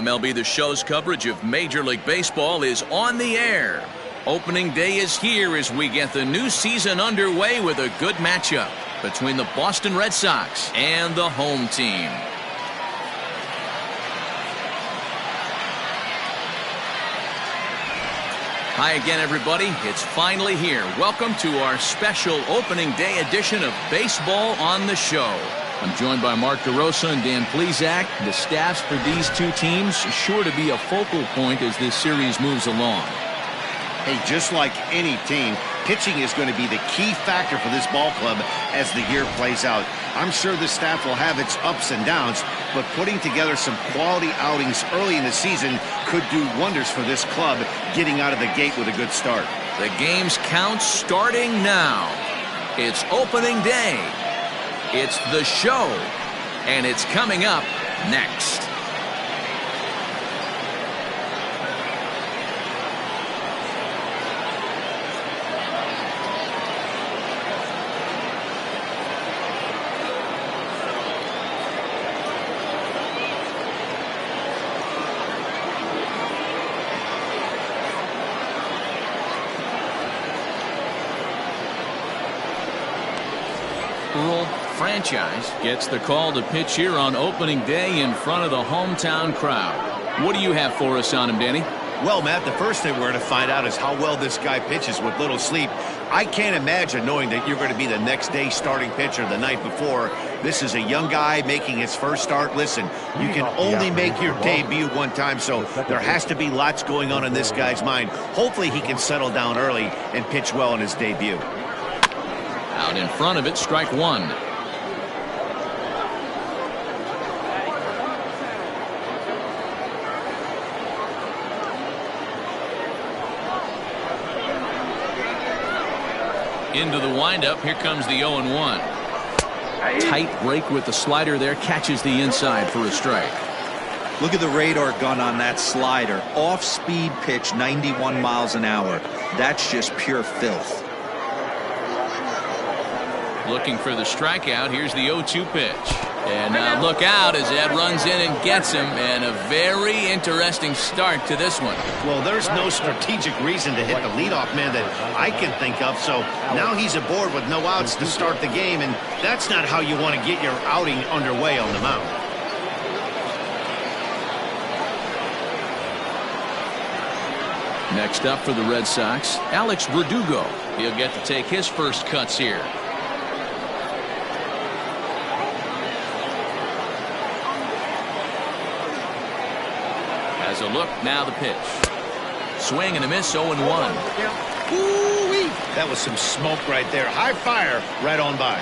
MLB The Show's coverage of Major League Baseball is on the air. Opening day is here as we get the new season underway with a good matchup between the Boston Red Sox and the home team. Hi again, everybody. It's finally here. Welcome to our special opening day edition of Baseball on the Show. I'm joined by Mark DeRosa and Dan Plesac. The staffs for these two teams sure to be a focal point as this series moves along. Hey, just like any team, pitching is going to be the key factor for this ball club as the year plays out. I'm sure the staff will have its ups and downs, but putting together some quality outings early in the season could do wonders for this club getting out of the gate with a good start. The game's count starting now. It's opening day. It's the show, and it's coming up next. Franchise gets the call to pitch here on opening day in front of the hometown crowd. What do you have for us on him, Danny? Well, Matt, the first thing we're going to find out is how well this guy pitches with little sleep. I can't imagine knowing that you're going to be the next day starting pitcher the night before. This is a young guy making his first start. Listen, you can only make your debut one time, so there has to be lots going on in this guy's mind. Hopefully he can settle down early and pitch well in his debut. Out in front of it, strike one. Into the windup. Here comes the 0-1. Tight break with the slider there. Catches the inside for a strike. Look at the radar gun on that slider. Off-speed pitch, 91 miles an hour. That's just pure filth. Looking for the strikeout. Here's the 0-2 pitch. And now look out as Ed runs in and gets him. And a very interesting start to this one. Well, there's no strategic reason to hit the leadoff man that I can think of. So now he's aboard with no outs to start the game. And that's not how you want to get your outing underway on the mound. Next up for the Red Sox, Alex Verdugo. He'll get to take his first cuts here. As a look, now the pitch. Swing and a miss, 0-1. Ooh-wee. That was some smoke right there. High fire right on by.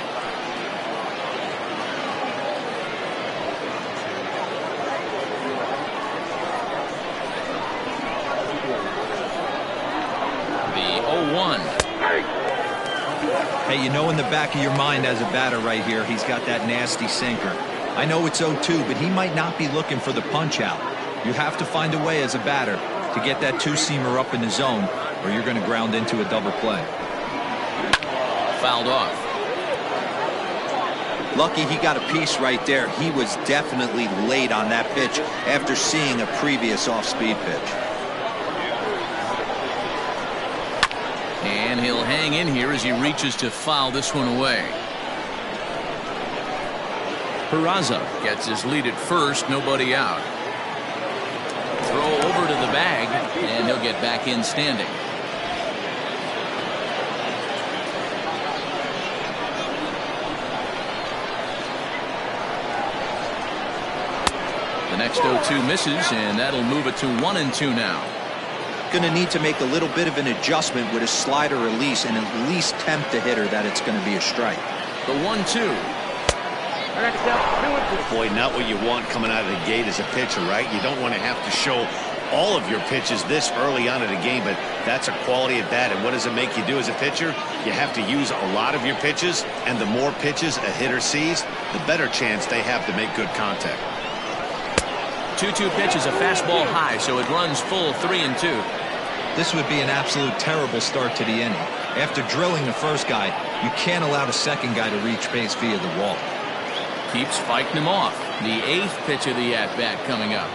The 0-1. Hey, you know in the back of your mind as a batter right here, he's got that nasty sinker. I know it's 0-2, but he might not be looking for the punch out. You have to find a way as a batter to get that two-seamer up in the zone, or you're going to ground into a double play. Fouled off. Lucky he got a piece right there. He was definitely late on that pitch after seeing a previous off-speed pitch. And he'll hang in here as he reaches to foul this one away. Peraza gets his lead at first, nobody out. Throw over to the bag, and he'll get back in standing. The next 0-2 misses, and that'll move it to 1-2 now. Going to need to make a little bit of an adjustment with his slider release and at least tempt the hitter that it's going to be a strike. The 1-2. Boy, not what you want coming out of the gate as a pitcher, right? You don't want to have to show all of your pitches this early on in the game, but that's a quality at bat. And what does it make you do as a pitcher? You have to use a lot of your pitches, and the more pitches a hitter sees, the better chance they have to make good contact. 2-2 pitch is a fastball high, so it runs full 3-2. This would be an absolute terrible start to the inning. After drilling the first guy, you can't allow the second guy to reach base via the wall. Keeps fighting him off. The 8th pitch of the at-bat coming up.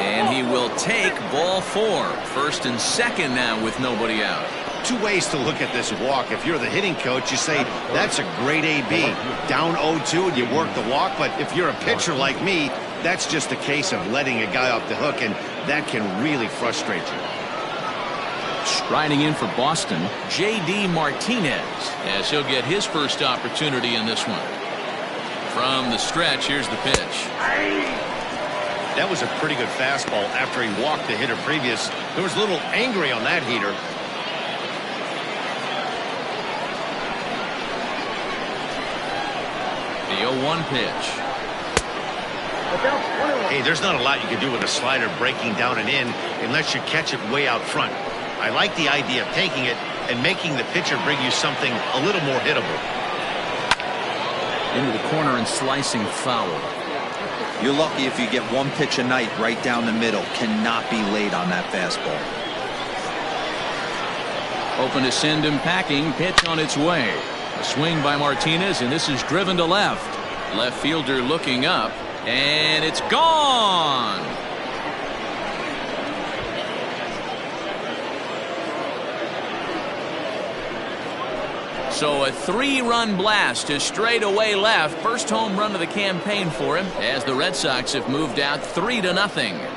And he will take ball 4. First and second now with nobody out. Two ways to look at this walk. If you're the hitting coach, you say, that's a great AB. Down 0-2 and you work the walk. But if you're a pitcher like me, that's just a case of letting a guy off the hook, and that can really frustrate you. Striding in for Boston, J.D. Martinez, as he'll get his first opportunity in this one. From the stretch, here's the pitch. That was a pretty good fastball after he walked the hitter previous. There was a little angry on that heater. The 0-1 pitch. Hey, there's not a lot you can do with a slider breaking down and in unless you catch it way out front. I like the idea of taking it and making the pitcher bring you something a little more hittable. Into the corner and slicing foul. You're lucky if you get one pitch a night right down the middle. Cannot be late on that fastball. Open to send him packing. Pitch on its way. A swing by Martinez, and this is driven to left. Left fielder looking up, and it's gone. So a 3-run blast to straightaway left. First home run of the campaign for him, as the Red Sox have moved out 3-0.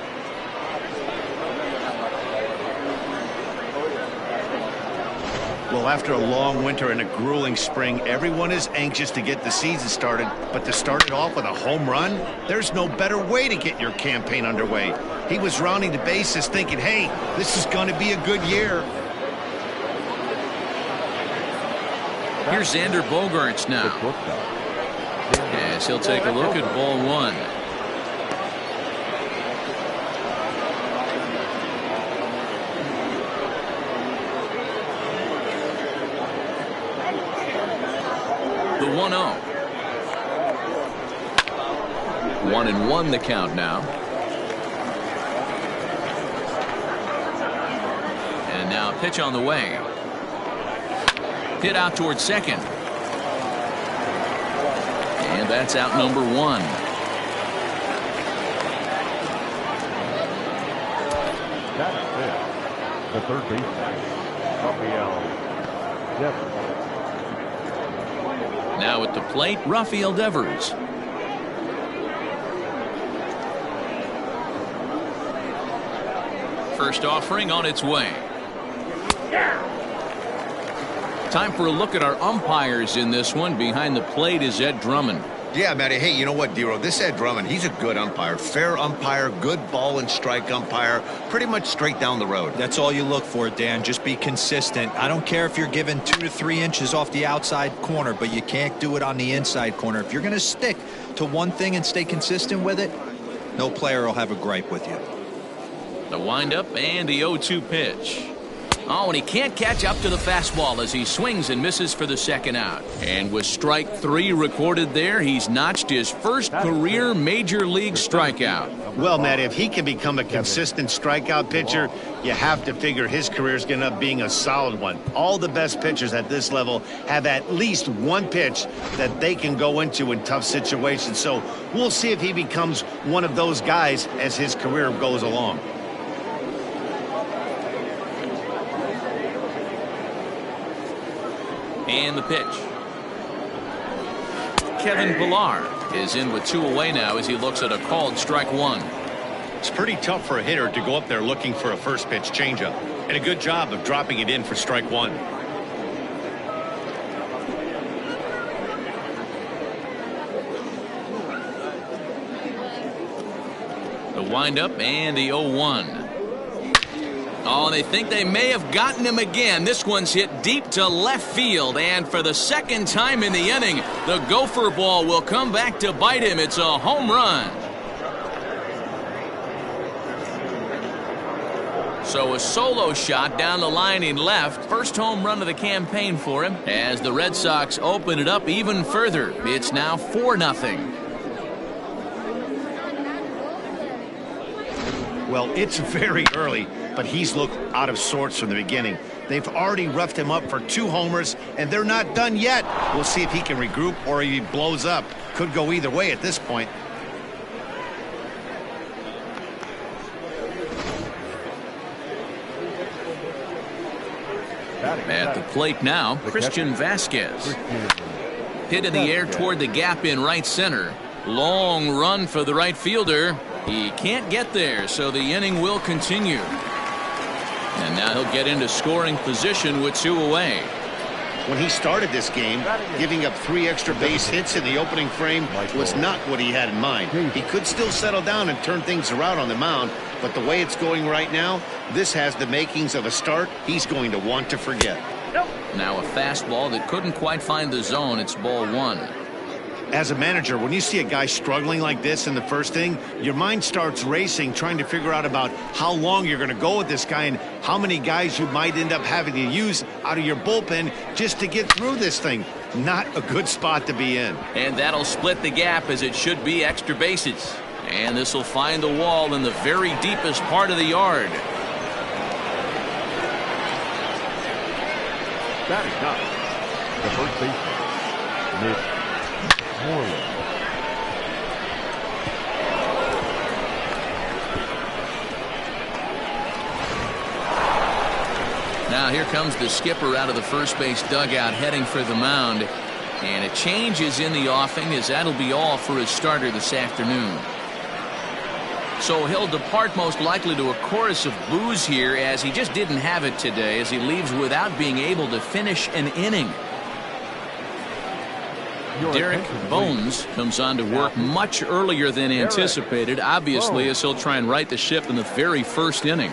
Well, after a long winter and a grueling spring, everyone is anxious to get the season started. But to start it off with a home run, there's no better way to get your campaign underway. He was rounding the bases thinking, hey, this is going to be a good year. Here's Xander Bogaerts now, as he'll take a look at ball 1. The 1-0. 1-1 the count now. And now a pitch on the way. Hit out towards second. And that's out number 1. The third baseman, Rafael Devers. Now at the plate, Rafael Devers. First offering on its way. Time for a look at our umpires in this one. Behind the plate is Ed Drummond. Yeah, Matty. Hey, you know what, Dero? This Ed Drummond, he's a good umpire. Fair umpire, good ball and strike umpire. Pretty much straight down the road. That's all you look for, Dan. Just be consistent. I don't care if you're given 2 to 3 inches off the outside corner, but you can't do it on the inside corner. If you're going to stick to one thing and stay consistent with it, no player will have a gripe with you. The windup and the 0-2 pitch. Oh, and he can't catch up to the fastball as he swings and misses for the second out. And with strike 3 recorded there, he's notched his first career major league strikeout. Well, Matt, if he can become a consistent strikeout pitcher, you have to figure his career is going to end up being a solid one. All the best pitchers at this level have at least one pitch that they can go into in tough situations. So we'll see if he becomes one of those guys as his career goes along. And the pitch. Kevin Pillar is in with 2 away now as he looks at a called strike 1. It's pretty tough for a hitter to go up there looking for a first pitch changeup, and a good job of dropping it in for strike 1. The windup and the 0-1. Oh, they think they may have gotten him again. This one's hit deep to left field, and for the second time in the inning, the gopher ball will come back to bite him. It's a home run. So a solo shot down the line in left. First home run of the campaign for him as the Red Sox open it up even further. It's now 4-0. Well, it's very early, but he's looked out of sorts from the beginning. They've already roughed him up for 2 homers, and they're not done yet. We'll see if he can regroup or he blows up. Could go either way at this point. At the plate now, Christian Vasquez. Hit in the air toward the gap in right center. Long run for the right fielder. He can't get there, so the inning will continue. And now he'll get into scoring position with 2 away. When he started this game, giving up 3 extra base hits in the opening frame was not what he had in mind. He could still settle down and turn things around on the mound, but the way it's going right now, this has the makings of a start he's going to want to forget. Now a fastball that couldn't quite find the zone. It's ball 1. As a manager, when you see a guy struggling like this in the first inning, your mind starts racing, trying to figure out about how long you're going to go with this guy and how many guys you might end up having to use out of your bullpen just to get through this thing. Not a good spot to be in. And that'll split the gap, as it should be extra bases. And this will find the wall in the very deepest part of the yard. Batting up, the first baseman, Mitch Moreland. Now here comes the skipper out of the first base dugout, heading for the mound. And a change is in the offing, as that'll be all for his starter this afternoon. So he'll depart most likely to a chorus of boos here, as he just didn't have it today, as he leaves without being able to finish an inning. Derek Bones comes on to work much earlier than anticipated, obviously, as he'll try and right the ship in the very first inning.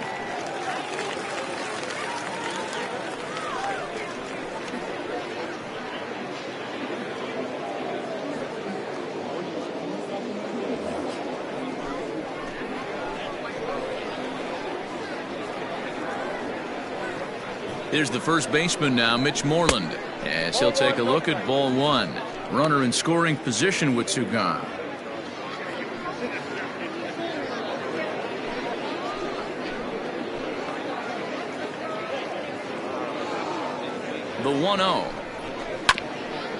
Here's the first baseman now, Mitch Moreland, as he'll take a look at ball 1. Runner in scoring position with 2 gone. The 1-0.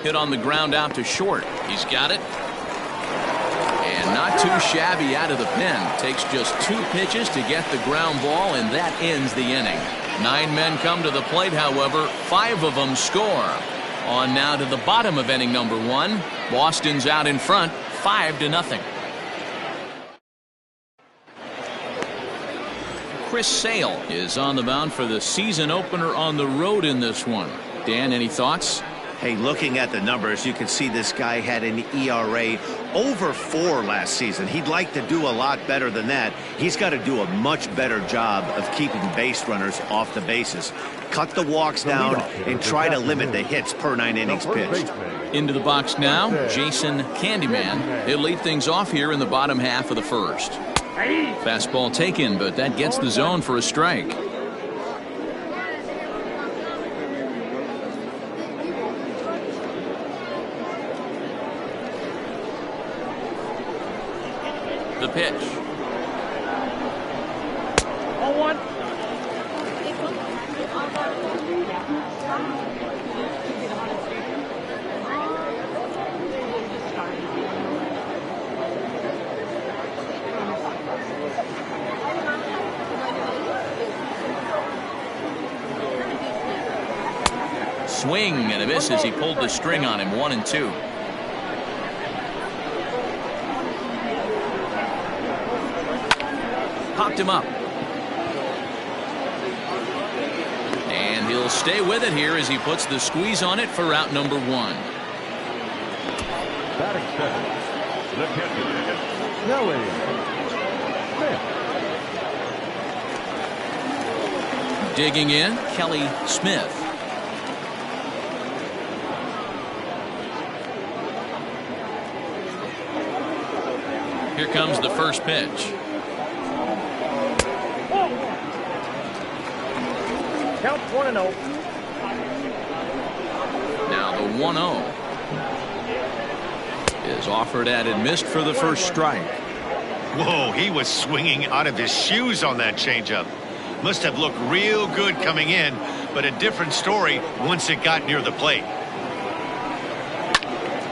Hit on the ground out to short. He's got it. And not too shabby out of the pen. Takes just 2 pitches to get the ground ball, and that ends the inning. 9 men come to the plate, however. 5 of them score. On now to the bottom of inning number 1. Boston's out in front, 5-0. Chris Sale is on the mound for the season opener on the road in this one. Dan, any thoughts? Hey, looking at the numbers, you can see this guy had an ERA over 4 last season. He'd like to do a lot better than that. He's got to do a much better job of keeping base runners off the bases. Cut the walks down and try to limit the hits per 9 innings pitched. Into the box now, Jason Candyman. He'll lead things off here in the bottom half of the first. Fastball taken, but that gets the zone for a strike. The pitch. 0-1. Swing and a miss as he pulled the string on him. 1-2. Popped him up. And he'll stay with it here as he puts the squeeze on it for out number 1. Batting second, the catcher, Kelly Smith. Digging in, Kelly Smith. Here comes the first pitch. Count 1-0. Now the 1-0 is offered at and missed for the first strike. Whoa, he was swinging out of his shoes on that changeup. Must have looked real good coming in, but a different story once it got near the plate.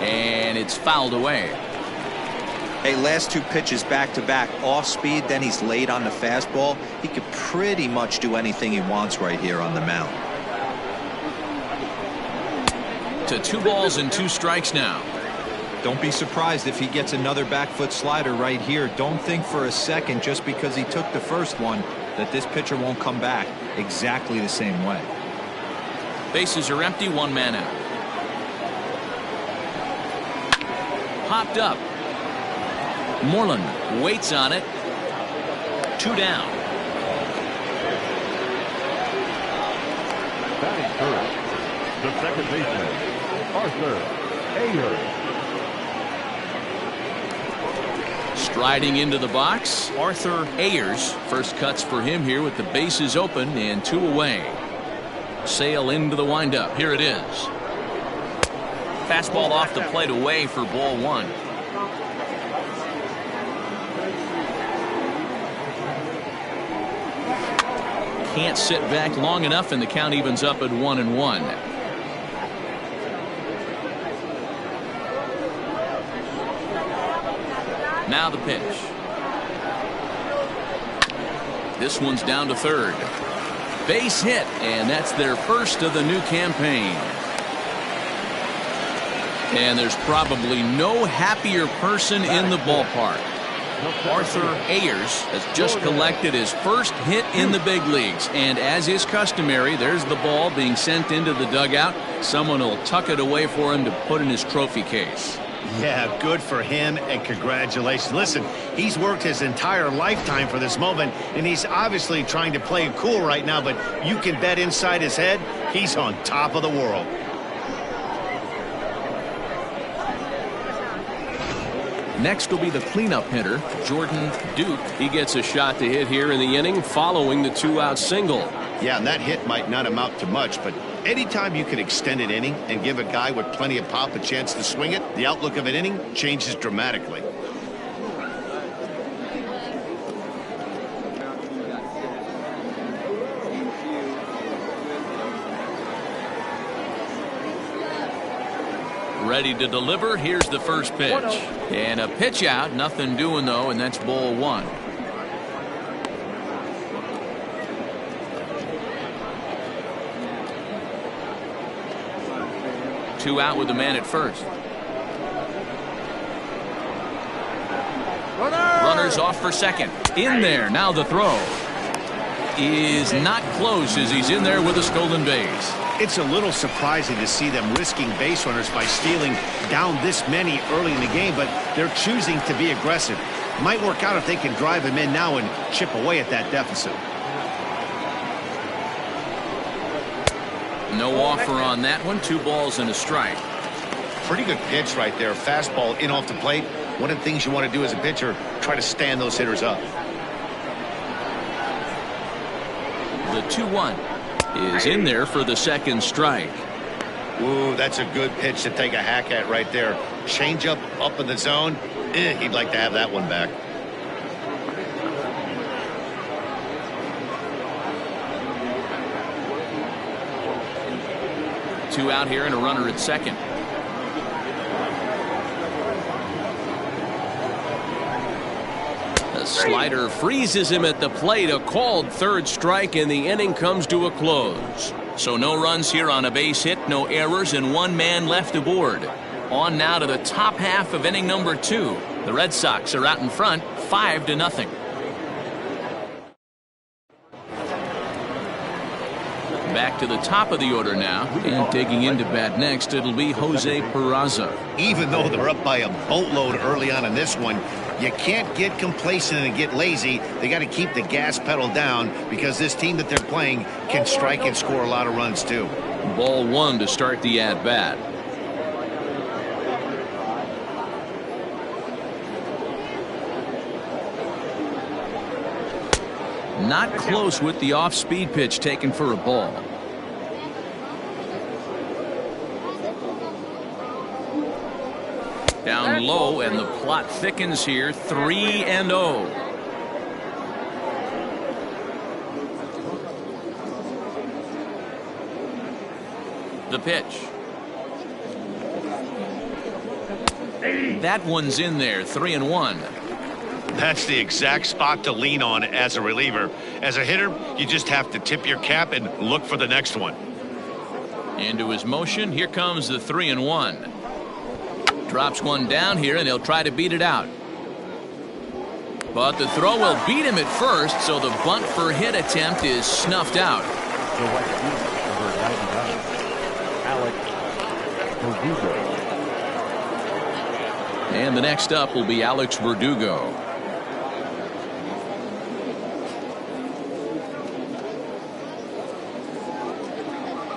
And it's fouled away. Hey, last 2 pitches back-to-back, off speed, then he's late on the fastball. He could pretty much do anything he wants right here on the mound. to 2 balls and 2 strikes now. Don't be surprised if he gets another back foot slider right here. Don't think for a second, just because he took the first one, that this pitcher won't come back exactly the same way. Bases are empty, 1 man out. Popped up. Moreland waits on it. 2 down. Batting first, the second baseman, Arthur Ayers. Striding into the box, Arthur Ayers. First cuts for him here with the bases open and 2 away. Sale into the windup. Here it is. Fastball off the plate away for ball 1. Can't sit back long enough, and the count evens up at 1-1. Now the pitch. This one's down to third. Base hit, and that's their first of the new campaign. And there's probably no happier person in the ballpark. Arthur Ayers has just collected his first hit in the big leagues, and as is customary, there's the ball being sent into the dugout. Someone will tuck it away for him to put in his trophy case. Yeah, good for him, and congratulations. Listen, he's worked his entire lifetime for this moment, and he's obviously trying to play it cool right now, but you can bet inside his head, he's on top of the world. Next will be the cleanup hitter, Jordan Duke. He gets a shot to hit here in the inning following the 2-out single. Yeah, and that hit might not amount to much, but anytime you can extend an inning and give a guy with plenty of pop a chance to swing it, the outlook of an inning changes dramatically. Ready to deliver. Here's the first pitch. And a pitch out. Nothing doing, though, and that's ball 1. Two out with the man at first. Runners off for second. In there. Now the throw is not close as he's in there with a stolen base. It's a little surprising to see them risking base runners by stealing down this many early in the game, but they're choosing to be aggressive. Might work out if they can drive him in now and chip away at that deficit. No offer on that one. 2 balls and a strike. Pretty good pitch right there. Fastball in off the plate. One of the things you want to do as a pitcher, try to stand those hitters up. The 2-1 is in there for the second strike. Ooh, that's a good pitch to take a hack at right there. Change up in the zone. He'd like to have that one back. Two out here and a runner at second. The slider freezes him at the plate. A called third strike, and the inning comes to a close. So no runs here on a base hit, no errors, and 1 man left aboard. On now to the top half of inning number 2. The Red Sox are out in front, 5-0. Back to the top of the order now, and digging into bat next, it'll be Jose Peraza. Even though they're up by a boatload early on in this one, you can't get complacent and get lazy. They got to keep the gas pedal down because this team that they're playing can strike and score a lot of runs too. Ball 1 to start the at-bat. Not close with the off-speed pitch taken for a ball. Down low, and the plot thickens here. 3-0. The pitch. That one's in there. 3-1. That's the exact spot to lean on as a reliever. As a hitter, you just have to tip your cap and look for the next one. Into his motion. Here comes the 3-1. Drops one down here, and he'll try to beat it out. But the throw will beat him at first, so the bunt for hit attempt is snuffed out. The right fielder, number 99, Alex Verdugo. And the next up will be Alex Verdugo.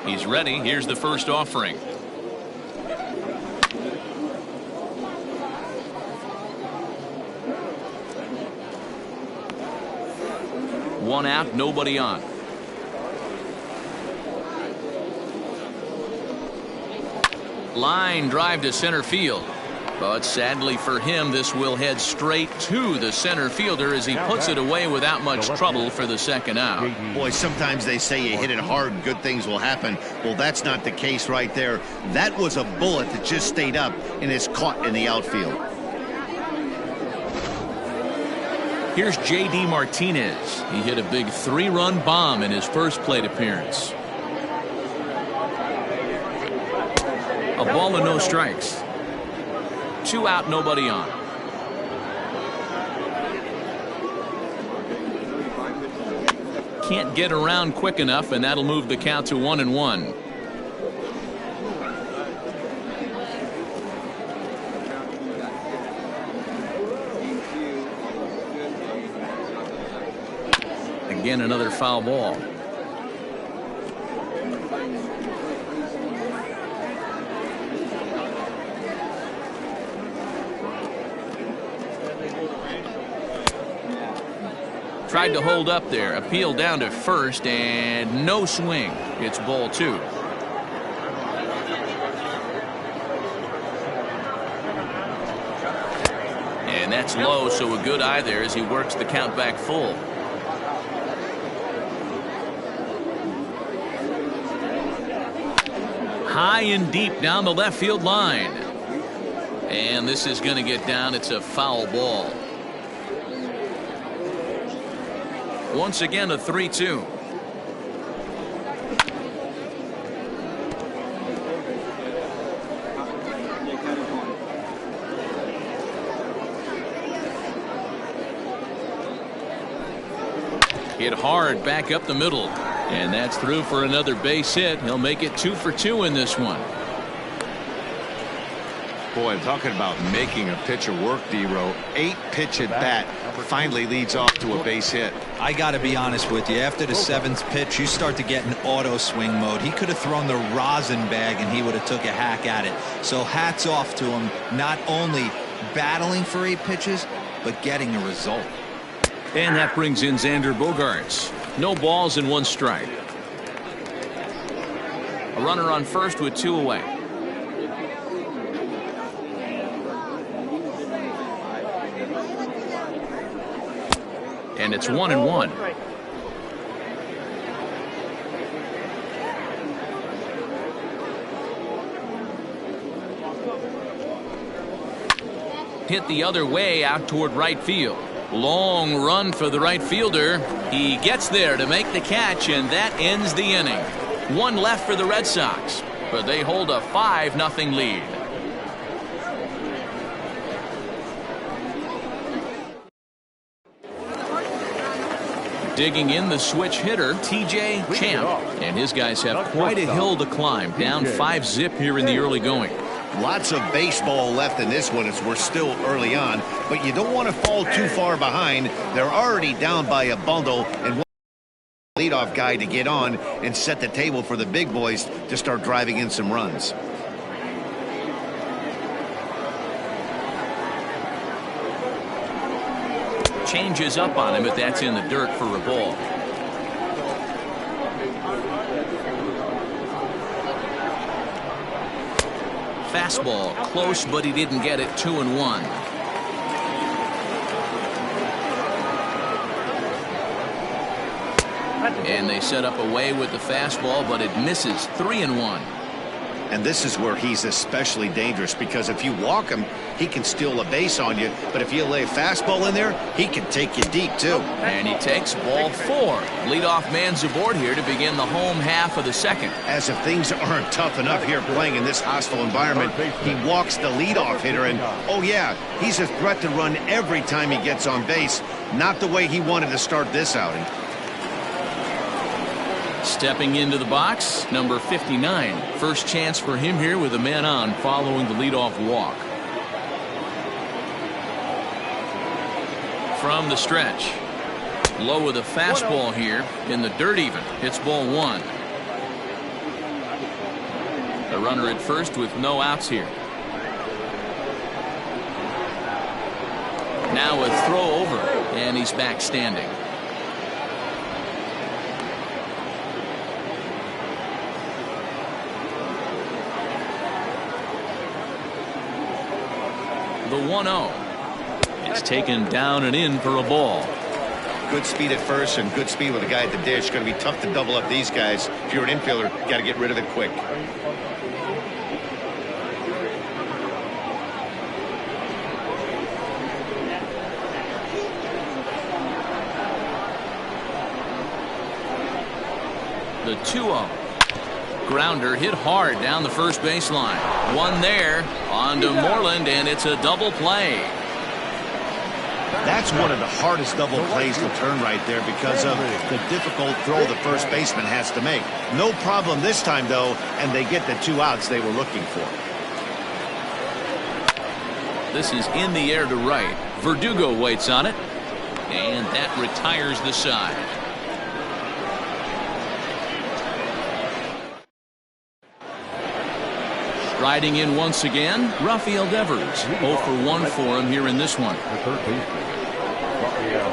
He's ready. Here's the first offering. One out, nobody on. Line drive to center field. But sadly for him, this will head straight to the center fielder as he puts it away without much trouble for the second out. Boy, sometimes they say you hit it hard, good things will happen. Well, that's not the case right there. That was a bullet that just stayed up and is caught in the outfield. Here's J.D. Martinez. He hit a big 3-run bomb in his first plate appearance. A ball and no strikes. 2 out, nobody on. Can't get around quick enough, and that'll move the count to 1-1. Again, another foul ball. Tried to hold up there. Appeal down to first, and no swing. It's ball 2. And that's low, so a good eye there as he works the count back full. High and deep down the left field line. And this is going to get down. It's a foul ball. Once again, a 3-2. Hit hard back up the middle. And that's through for another base hit. He'll make it 2 for 2 in this one. Boy, I'm talking about making a pitcher work, D-Row. 8 pitch at bat finally leads off to a base hit. I got to be honest with you. After the 7th pitch, you start to get in auto swing mode. He could have thrown the rosin bag and he would have took a hack at it. So hats off to him, not only battling for 8 pitches, but getting a result. And that brings in Xander Bogaerts. No balls and 1 strike. A runner on first with 2 away. And it's 1-1. Hit the other way out toward right field. Long run for the right fielder. He gets there to make the catch, and that ends the inning. 1 left for the Red Sox, but they hold a 5-0 lead. Digging in the switch hitter, T.J. Champ, and his guys have quite a hill to climb. Down 5-zip here in the early going. Lots of baseball left in this one as we're still early on, but you don't want to fall too far behind. They're already down by a bundle, and one leadoff guy to get on and set the table for the big boys to start driving in some runs. Changes up on him, but that's in the dirt for a ball. Fastball close, but he didn't get it. 2-1. And they set up away with the fastball, but it misses. 3-1. And this is where he's especially dangerous, because if you walk him, he can steal a base on you. But if you lay a fastball in there, he can take you deep, too. And he takes ball 4. Leadoff man's aboard here to begin the home half of the second. As if things aren't tough enough here playing in this hostile environment, he walks the leadoff hitter, and, oh, yeah, he's a threat to run every time he gets on base. Not the way he wanted to start this outing. Stepping into the box, number 59. First chance for him here with a man on following the leadoff walk. From the stretch. Low with a fastball here in the dirt even. Hits ball 1. The runner at first with no outs here. Now a throw over, and he's back standing. The 1-0. It's taken down and in for a ball. Good speed at first and good speed with a guy at the dish. Going to be tough to double up these guys. If you're an infielder, you got to get rid of it quick. The 2-0. Grounder hit hard down the first baseline. One there on to Moreland, and it's a double play. That's one of the hardest double plays to turn right there because of the difficult throw the first baseman has to make. No problem this time, though, and they get the 2 outs they were looking for. This is in the air to right. Verdugo waits on it, and that retires the side. Riding in once again, Rafael Devers. 0 for 1 for him here in this one.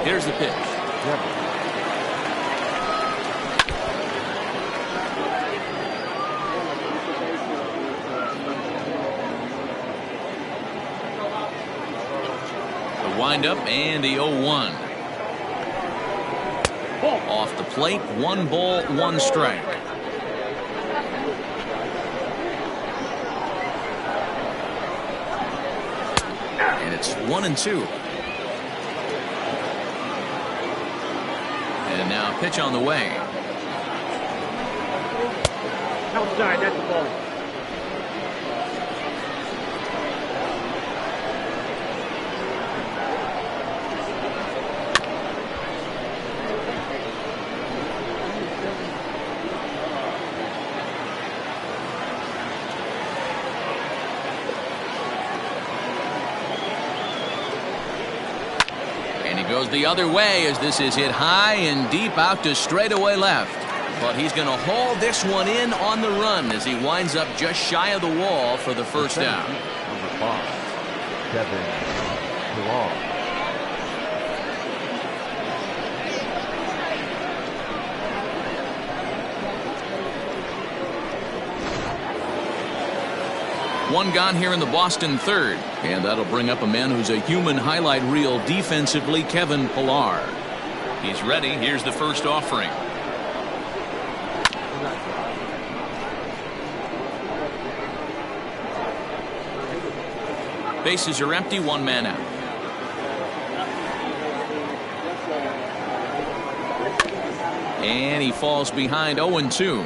Here's the pitch. The windup and the 0-1. Off the plate, 1 ball, 1 strike. It's 1-2. And now a pitch on the way. Outside, that's the ball. Goes the other way as this is hit high and deep out to straightaway left. But he's going to haul this one in on the run as he winds up just shy of the wall for the first out. Number 5, Kevin Pillar. One gone here in the Boston third, and that'll bring up a man who's a human highlight reel defensively, Kevin Pillar. He's ready. Here's the first offering. Bases are empty, 1 man out. And he falls behind 0-2.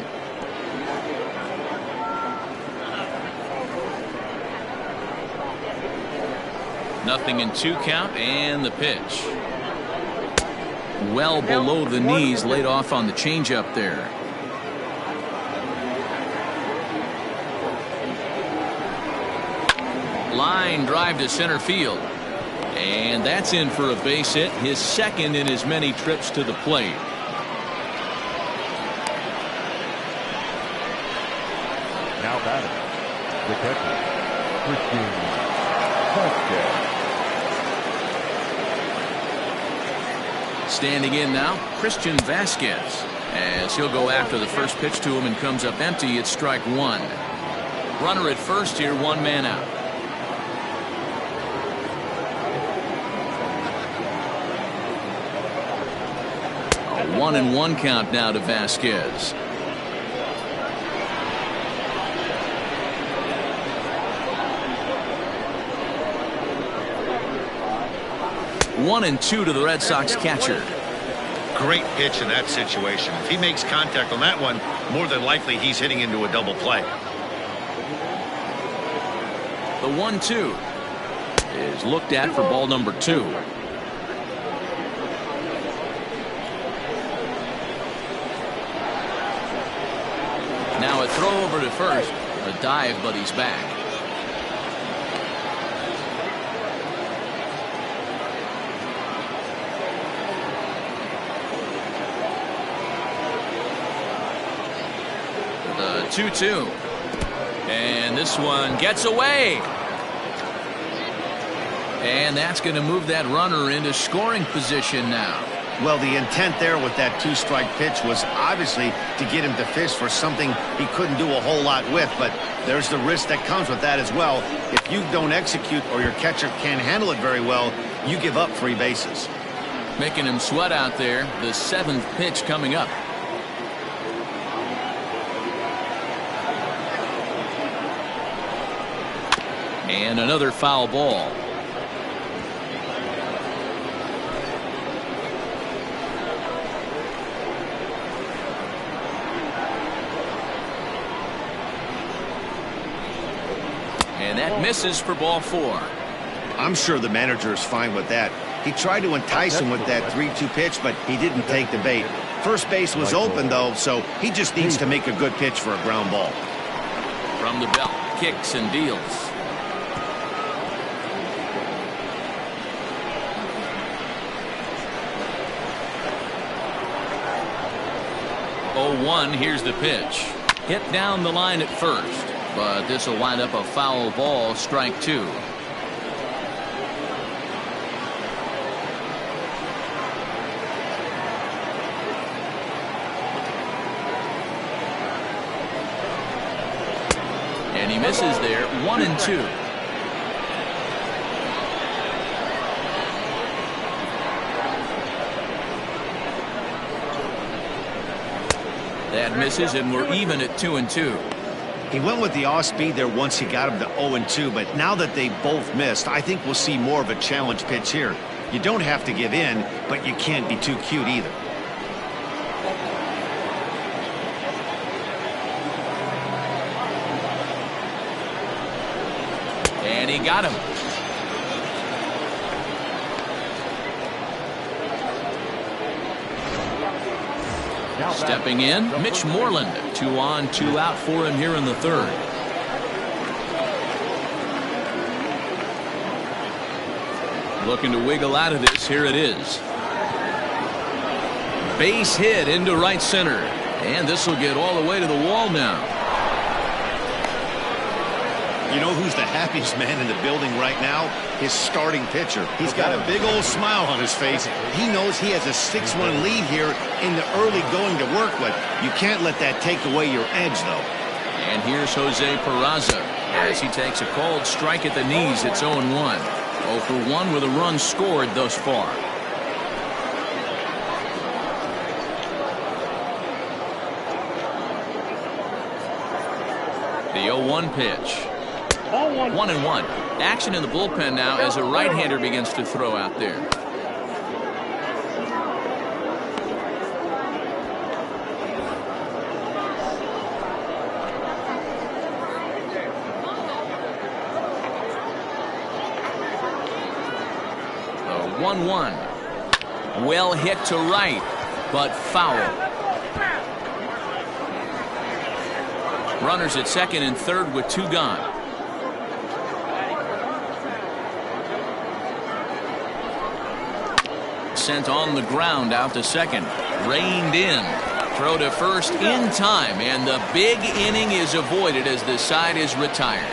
Nothing in 2 count, and the pitch. Well below the knees, laid off on the changeup there. Line drive to center field. And that's in for a base hit, his second in as many trips to the plate. Now batting, the catcher, Christian Vasquez. Standing in now, Christian Vasquez, as he'll go after the first pitch to him and comes up empty. It's strike 1. Runner at first here, 1 man out. A 1-1 count now to Vasquez. 1-2 to the Red Sox catcher. Great pitch in that situation. If he makes contact on that one, more than likely he's hitting into a double play. The 1-2 is looked at for ball number 2. Now a throw over to first. A dive, but he's back. The 2-2. And this one gets away. And that's going to move that runner into scoring position now. Well, the intent there with that 2-strike pitch was obviously to get him to fish for something he couldn't do a whole lot with, but there's the risk that comes with that as well. If you don't execute or your catcher can't handle it very well, you give up free bases. Making him sweat out there. The 7th pitch coming up. And another foul ball. And that misses for ball 4. I'm sure the manager is fine with that. He tried to entice him with that 3-2 pitch, but he didn't take the bait. First base was open, though, so he just needs to make a good pitch for a ground ball. From the belt, kicks and deals. 0-1, here's the pitch. Hit down the line at first, but this will wind up a foul ball, strike 2. And he misses there, 1-2. That misses, and we're even at 2-2. He went with the off speed there once he got him to 0-2, but now that they both missed, I think we'll see more of a challenge pitch here. You don't have to give in, but you can't be too cute either. And he got him. Stepping in, Mitch Moreland. 2 on, 2 out for him here in the 3rd. Looking to wiggle out of this. Here it is. Base hit into right center. And this will get all the way to the wall now. You know who's the happiest man in the building right now? His starting pitcher. He's got a big old smile on his face. He knows he has a 6-1 lead here in the early going to work with. You can't let that take away your edge, though. And here's Jose Peraza as he takes a called strike at the knees. It's 0-1. 0 for 1 with a run scored thus far. The 0-1 pitch. 1-1. Action in the bullpen now as a right-hander begins to throw out there. The 1-1. Well hit to right, but foul. Runners at second and third with 2 gone. Sent on the ground out to second. Reined in. Throw to first in time, and the big inning is avoided as the side is retired.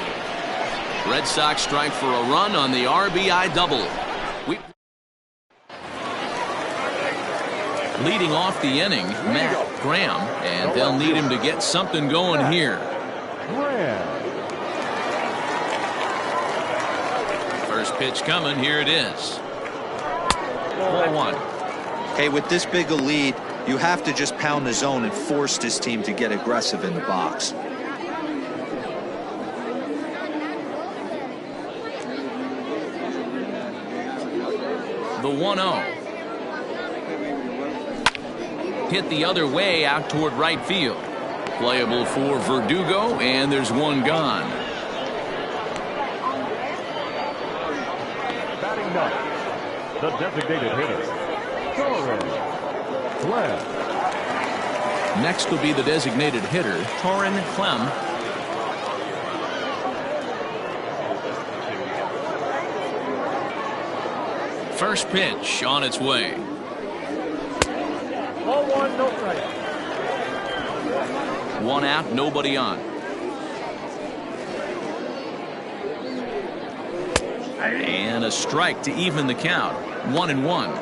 Red Sox strike for a run on the RBI double. Leading off the inning, Matt Graham, and they'll need him to get something going here. First pitch coming, here it is. 4-1. Hey, with this big a lead, you have to just pound the zone and force this team to get aggressive in the box. the 1-0. Hit the other way out toward right field. Playable for Verdugo, and there's one gone. Batting ninth, the designated hitter, Torren Clem. Next will be the designated hitter, Torren Clem. First pitch on its way. Ball one, no strike. One out, nobody on. And a strike to even the count. 1-1.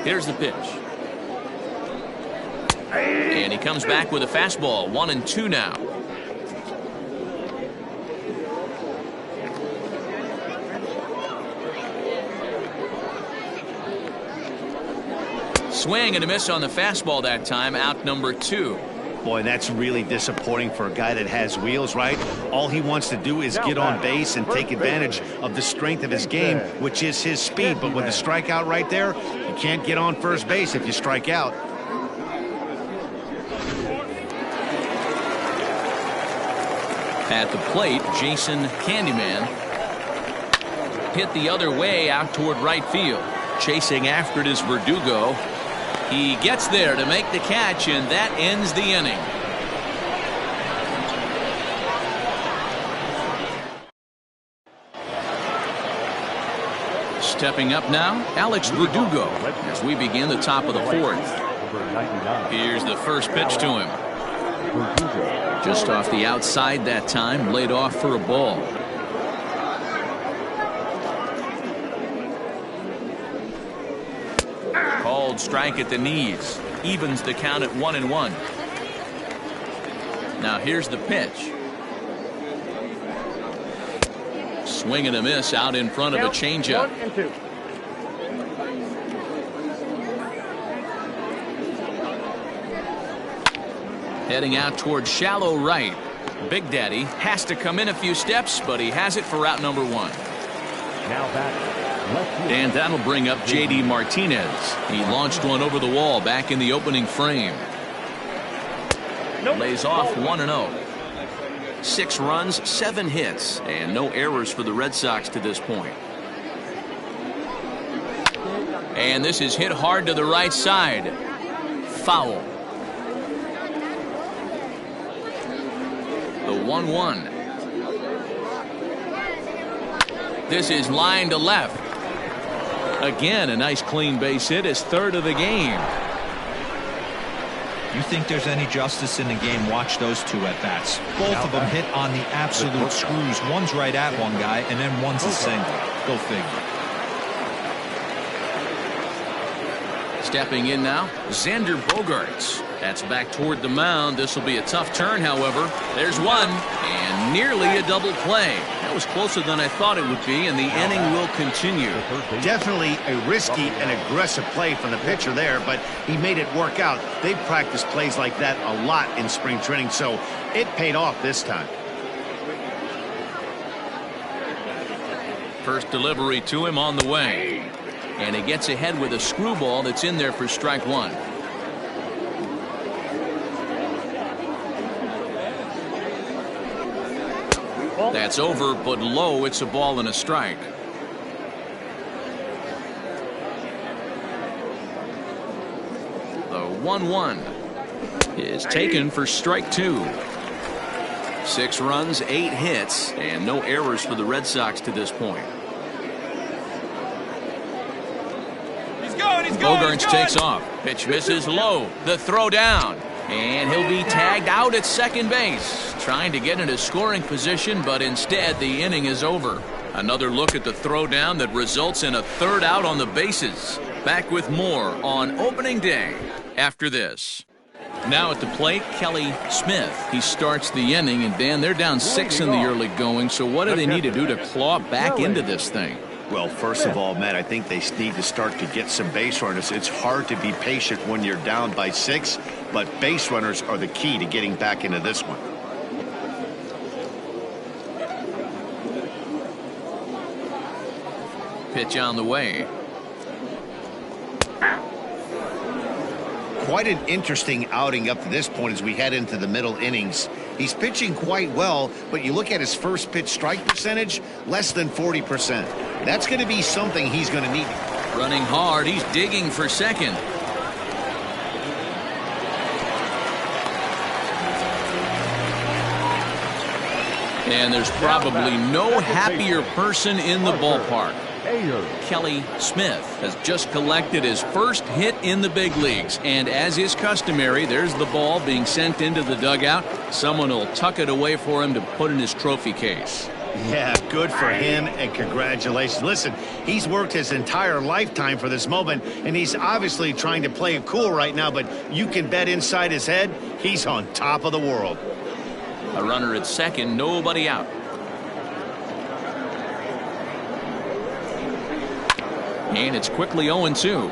Here's the pitch. And he comes back with a fastball. 1-2 now. Swing and a miss on the fastball that time. Out number 2. Boy, that's really disappointing for a guy that has wheels, right? All he wants to do is get on base and take advantage of the strength of his game, which is his speed. But with the strikeout right there, you can't get on first base if you strike out. At the plate, Jason Candyman hit the other way out toward right field. Chasing after it is Verdugo. He gets there to make the catch, and that ends the inning. Stepping up now, Alex Verdugo, as we begin the top of the 4th. Here's the first pitch to him. Just off the outside that time, laid off for a ball. Called strike at the knees. Evens the count at 1-1. Now here's the pitch. Swing and a miss out in front of a changeup. 1-2. Heading out toward shallow right. Big Daddy has to come in a few steps, but he has it for out number 1. Now back. And that'll bring up J.D. Martinez. He launched one over the wall back in the opening frame. Lays off 1-0. 6 runs, 7 hits, and no errors for the Red Sox to this point. And this is hit hard to the right side. Foul. The 1-1. This is line to left. Again, a nice clean base hit, his 3rd of the game. You think there's any justice in the game? Watch those 2 at-bats. Both of them hit on the absolute screws. One's right at one guy, and then one's a single. Go figure. Stepping in now, Xander Bogaerts. That's back toward the mound. This will be a tough turn, however. There's one, and nearly a double play. That was closer than I thought it would be, and the inning will continue. Definitely a risky and aggressive play from the pitcher there, but he made it work out. They've practiced plays like that a lot in spring training, so it paid off this time. First delivery to him on the way. And he gets ahead with a screwball that's in there for strike 1. That's over, but low. It's a ball and a strike. The 1-1 is taken for strike 2. 6 runs, 8 hits, and no errors for the Red Sox to this point. Bogaerts takes off. Pitch misses low. The throw down. And he'll be tagged out at second base. Trying to get into scoring position, but instead the inning is over. Another look at the throw down that results in a 3rd out on the bases. Back with more on opening day after this. Now at the plate, Kelly Smith. He starts the inning, and Dan, they're down 6 in the early going. So what do they need to do to claw back into this thing? Well, first of all, Matt, I think they need to start to get some base runners. It's hard to be patient when you're down by 6. but base runners are the key to getting back into this one. Pitch on the way. Quite an interesting outing up to this point as we head into the middle innings. He's pitching quite well, but you look at his first pitch strike percentage, less than 40%. That's going to be something he's going to need. Running hard, he's digging for second. And there's probably no happier person in the ballpark. Kelly Smith has just collected his first hit in the big leagues. And as is customary, there's the ball being sent into the dugout. Someone will tuck it away for him to put in his trophy case. Yeah, good for him, and congratulations. Listen, he's worked his entire lifetime for this moment, and he's obviously trying to play it cool right now, but you can bet inside his head, he's on top of the world. A runner at second, nobody out. And it's quickly 0-2.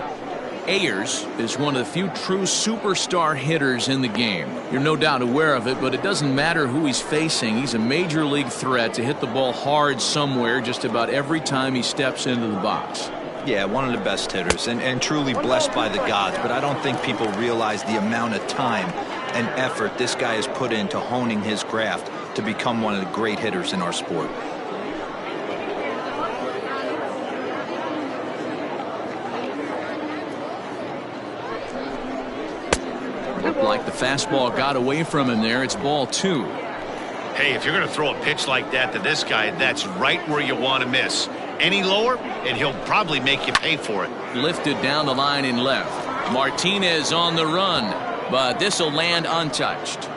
Ayers is one of the few true superstar hitters in the game. You're no doubt aware of it, but it doesn't matter who he's facing. He's a major league threat to hit the ball hard somewhere just about every time he steps into the box. Yeah, one of the best hitters and truly blessed by the gods, but I don't think people realize the amount of time and effort this guy has put into honing his craft to become one of the great hitters in our sport. Looked like the fastball got away from him there. It's ball 2. Hey, if you're going to throw a pitch like that to this guy, that's right where you want to miss. Any lower, and he'll probably make you pay for it. Lifted down the line in left. Martinez on the run, but this will land untouched.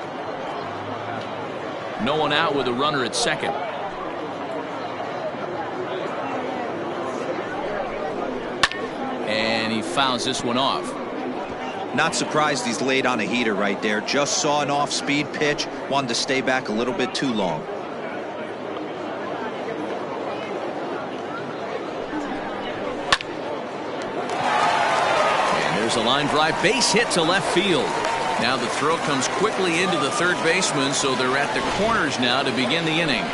No one out with a runner at second. And he fouls this one off. Not surprised he's laid on a heater right there. Just saw an off-speed pitch. Wanted to stay back a little bit too long. And there's a line drive base hit to left field. Now the throw comes quickly into the third baseman, so they're at the corners now to begin the inning.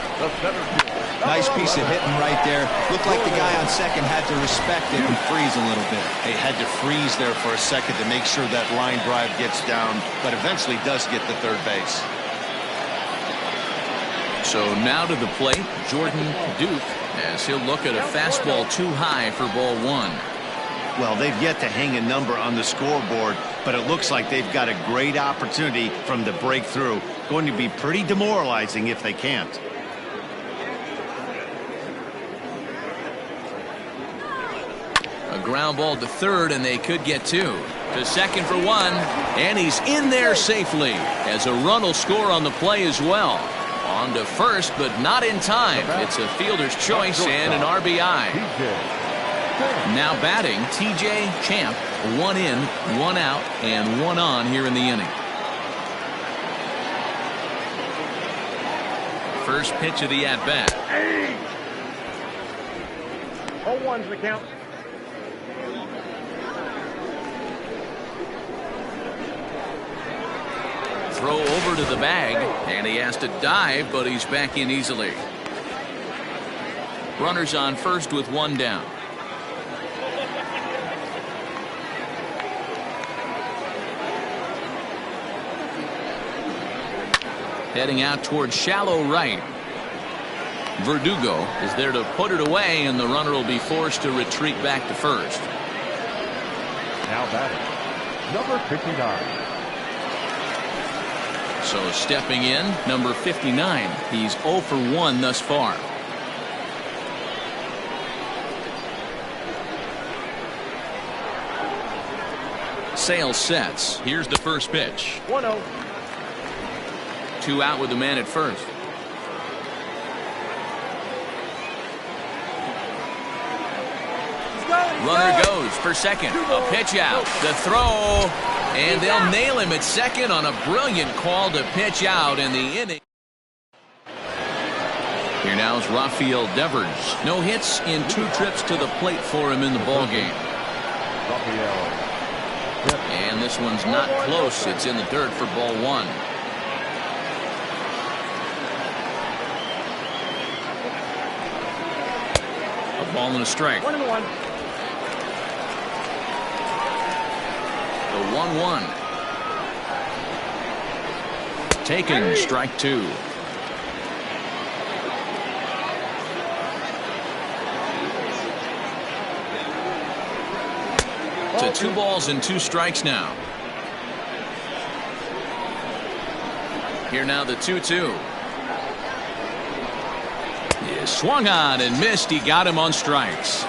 Nice piece of hitting right there. Looked like the guy on second had to respect it and freeze a little bit. He had to freeze there for a second to make sure that line drive gets down, but eventually does get to third base. So now to the plate, Jordan Duke, as he'll look at a fastball too high for ball 1. Well, they've yet to hang a number on the scoreboard, but it looks like they've got a great opportunity from the breakthrough. Going to be pretty demoralizing if they can't. A ground ball to third, and they could get 2. To second for 1, and he's in there safely as a run will score on the play as well. On to first, but not in time. It's a fielder's choice and an RBI. Now batting, TJ Champ. 1 in, 1 out, and 1 on here in the inning. First pitch of the at-bat. 0-1's the count. Throw over to the bag, and he has to dive, but he's back in easily. Runners on first with 1 down. Heading out towards shallow right. Verdugo is there to put it away, and the runner will be forced to retreat back to first. Now batting, number 59. So stepping in, number 59. He's 0 for 1 thus far. Sale sets. Here's the first pitch. 1-0. 2 out with the man at first. Runner goes for second. A pitch out. The throw. And they'll nail him at second on a brilliant call to pitch out in the inning. Here now is Rafael Devers. No hits in 2 trips to the plate for him in the ballgame. And this one's not close. It's in the dirt for ball one. A ball and a strike. 1-1. The 1-1. Taken, strike two. To 2 balls and 2 strikes now. Here now the 2-2. He swung on and missed. He got him on strikes.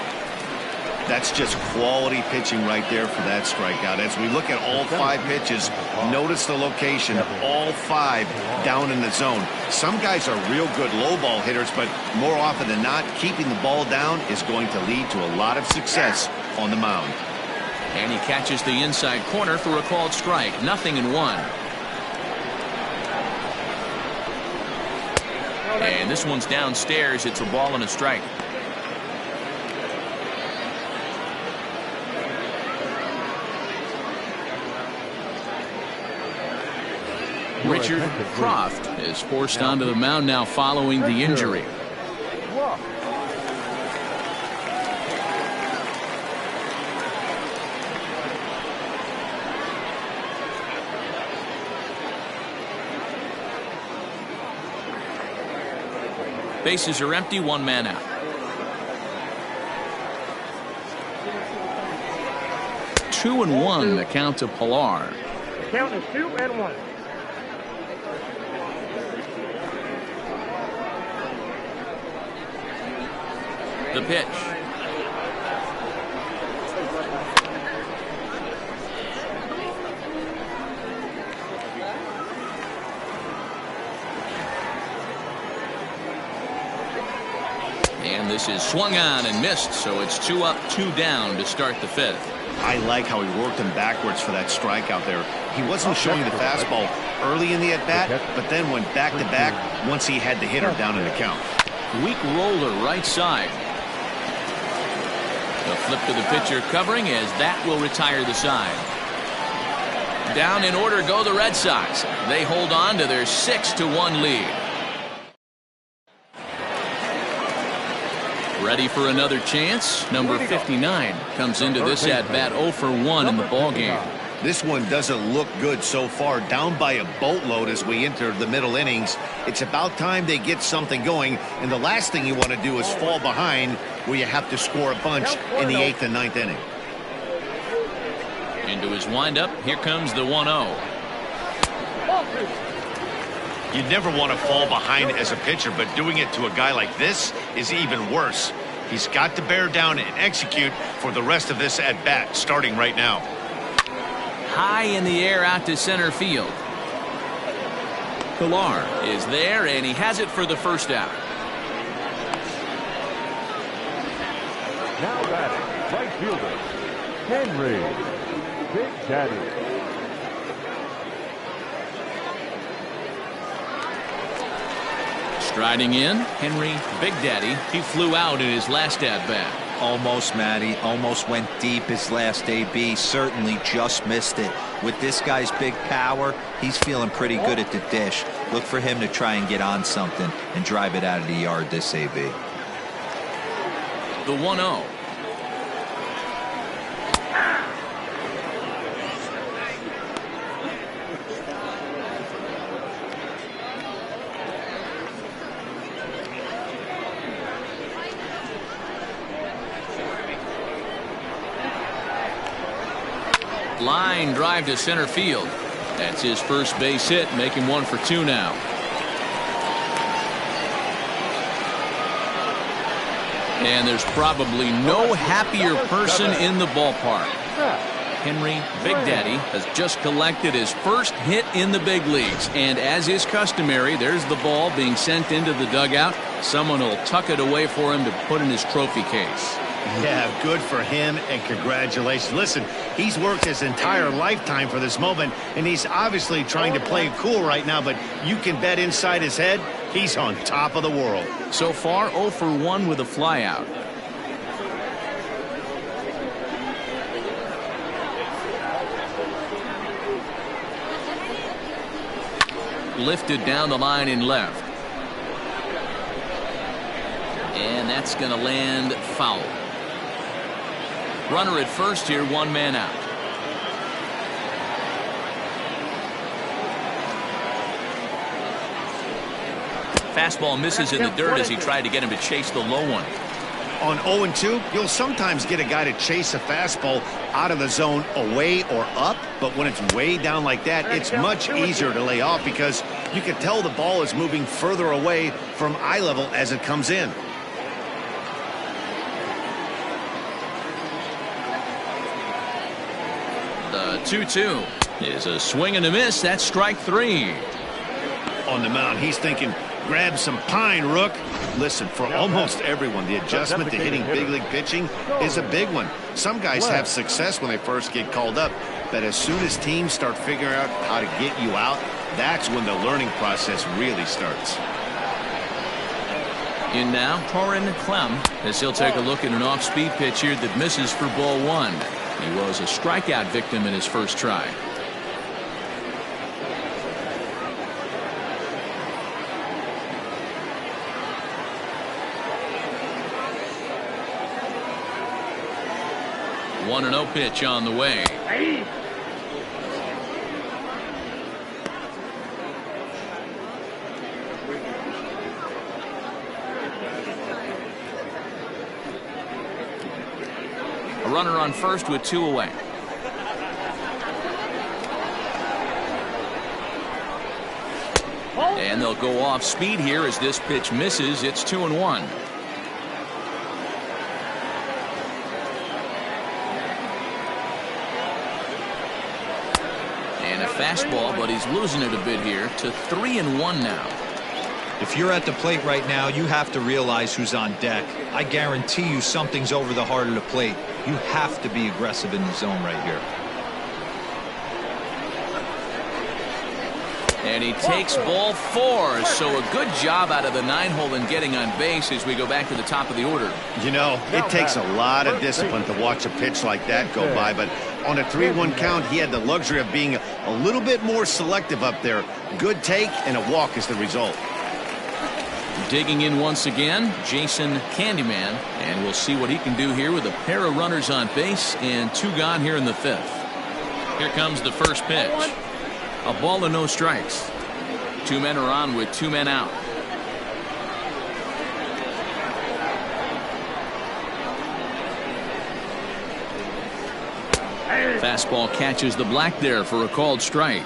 That's just quality pitching right there for that strikeout. As we look at all 5 pitches, notice the location of all 5 down in the zone. Some guys are real good low ball hitters, but more often than not, keeping the ball down is going to lead to a lot of success on the mound. And he catches the inside corner for a called strike. 0-1. And this one's downstairs. It's a ball and a strike. Richard Croft is forced onto the mound now following the injury. Bases are empty, 1 man out. 2-1 the count to Pilar. The count is 2-1. The pitch. And this is swung on and missed, so it's 2 up, 2 down to start the 5th. I like how he worked him backwards for that strikeout there. He wasn't showing the fastball early in the at-bat, but then went back-to-back once he had the hitter down in the count. Weak roller right side. The flip to the pitcher covering as that will retire the side. Down in order go the Red Sox. They hold on to their 6-1 lead. Ready for another chance. Number 59 comes into this at-bat 0 for 1 in the ballgame. This one doesn't look good so far, down by a boatload as we enter the middle innings. It's about time they get something going, and the last thing you want to do is fall behind where you have to score a bunch in the 8th and 9th inning. Into his windup, here comes the 1-0. You never want to fall behind as a pitcher, but doing it to a guy like this is even worse. He's got to bear down and execute for the rest of this at-bat, starting right now. High in the air out to center field. Pilar is there, and he has it for the first out. Now batting, right fielder, Henry, Big Daddy. Striding in, Henry Big Daddy. He flew out in his last at-bat. Almost, Matty. Almost went deep his last AB. Certainly just missed it. With this guy's big power, he's feeling pretty good at the dish. Look for him to try and get on something and drive it out of the yard this AB. The 1-0. Line drive to center field. That's his first base hit, making 1 for 2 now. And there's probably no happier person in the ballpark. Henry Big Daddy has just collected his first hit in the big leagues. And as is customary, there's the ball being sent into the dugout. Someone will tuck it away for him to put in his trophy case. Yeah, good for him, and congratulations. Listen, he's worked his entire lifetime for this moment, and he's obviously trying to play it cool right now, but you can bet inside his head, he's on top of the world. So far, 0 for 1 with a flyout. lifted down the line in left. And that's going to land foul. Runner at first here, one man out. Fastball misses in the dirt as he tried to get him to chase the low one. On 0-2, you'll sometimes get a guy to chase a fastball out of the zone away or up, but when it's way down like that, it's much easier to lay off because you can tell the ball is moving further away from eye level as it comes in. The 2-2 is a swing and a miss. That's strike three. On the mound, he's thinking, grab some pine, Rook. Listen, for almost everyone, the adjustment to hitting big league pitching is a big one. Some guys have success when they first get called up, but as soon as teams start figuring out how to get you out, that's when the learning process really starts. In now, Torin Clem, as he'll take a look at an off-speed pitch here that misses for ball one. He was a strikeout victim in his first try. One and 0 pitch on the way. A runner on first with two away. And they'll go off speed here as this pitch misses. It's 2-1. And a fastball, but he's losing it a bit here to 3-1 now. If you're at the plate right now, you have to realize who's on deck. I guarantee you something's over the heart of the plate. You have to be aggressive in the zone right here. And he takes ball four. So a good job out of the 9-hole in getting on base as we go back to the top of the order. You know, it takes a lot of discipline to watch a pitch like that go by, but on a 3-1 count, he had the luxury of being a little bit more selective up there. Good take and a walk is the result. Digging in once again, Jason Candyman, and we'll see what he can do here with a pair of runners on base and two gone here in the fifth. Here comes the first pitch. A ball and no strikes. Two men are on with two men out. Fastball catches the black there for a called strike.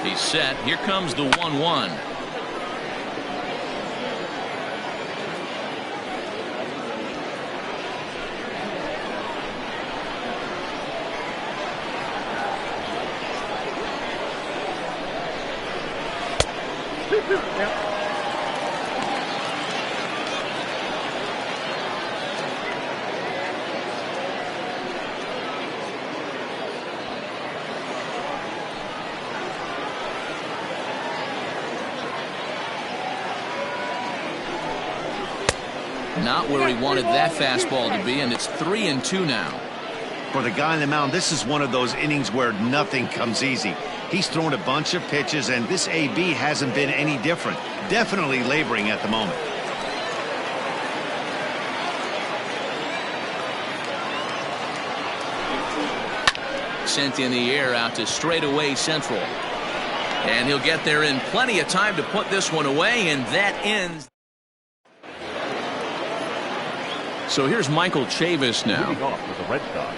He's set. Here comes the 1-1. Not where he wanted that fastball to be, and it's 3-2 now. For the guy on the mound, this is one of those innings where nothing comes easy. He's thrown a bunch of pitches, and this AB hasn't been any different. Definitely laboring at the moment. Sent in the air out to straightaway central. And he'll get there in plenty of time to put this one away, and that ends. So here's Michael Chavis now. Leading off with the Red Sox,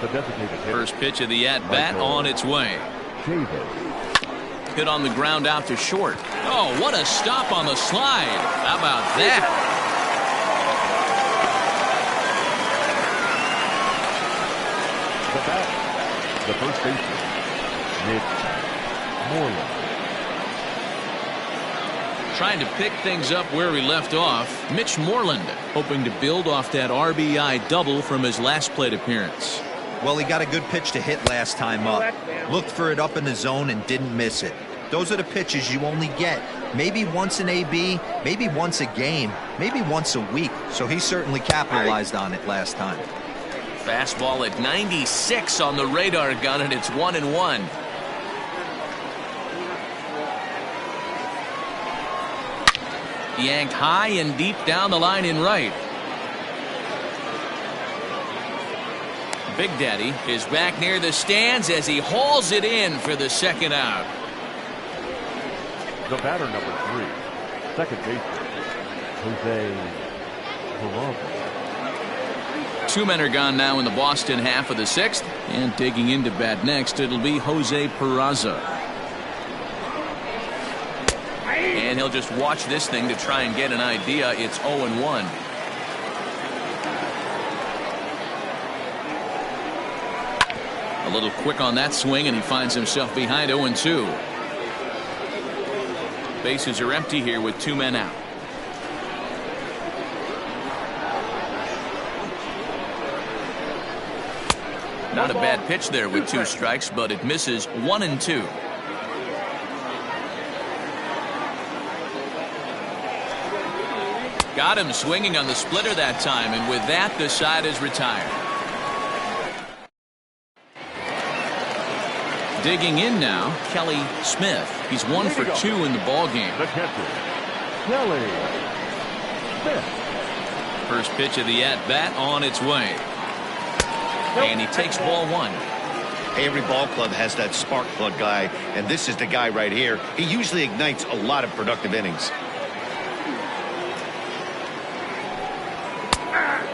the designated hitter. First pitch of the at-bat on its way. Chavis. Hit on the ground out to short. Oh, what a stop on the slide. How about that? The bat, the first baseman, Mitch Moreland. Trying to pick things up where he left off. Mitch Moreland hoping to build off that RBI double from his last plate appearance. Well, he got a good pitch to hit last time up. Looked for it up in the zone and didn't miss it. Those are the pitches you only get. Maybe once an AB, maybe once a game, maybe once a week. So he certainly capitalized on it last time. Fastball at 96 on the radar gun, and it's 1-1. Yanked high and deep down the line in right. Big Daddy is back near the stands as he hauls it in for the second out. The batter, number 3, second baseman, Jose Peraza. 2 men are gone now in the Boston half of the 6th, and digging into bat next, it'll be Jose Peraza. And he'll just watch this thing to try and get an idea. It's 0-1. A little quick on that swing, and he finds himself behind 0-2. Bases are empty here with 2 men out. Not a bad pitch there with 2 strikes, but it misses 1-2. Got him swinging on the splitter that time, and with that, the side is retired. Digging in now, Kelly Smith. He's 1 for 2 in the ball game. The catcher, Kelly Smith. First pitch of the at-bat on its way. And he takes ball 1. Every ball club has that spark plug guy, and this is the guy right here. He usually ignites a lot of productive innings.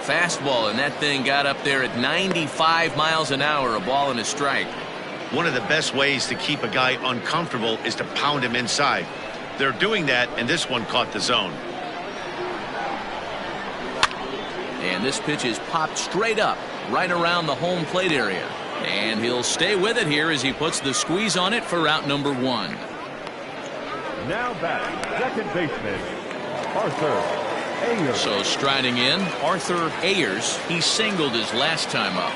Fastball, and that thing got up there at 95 miles an hour, a ball and a strike. One of the best ways to keep a guy uncomfortable is to pound him inside. They're doing that, and this one caught the zone. And this pitch is popped straight up, right around the home plate area. And he'll stay with it here as he puts the squeeze on it for out number 1. Now batting, second baseman, Arthur Ayers. So striding in, Arthur Ayers. He singled his last time up.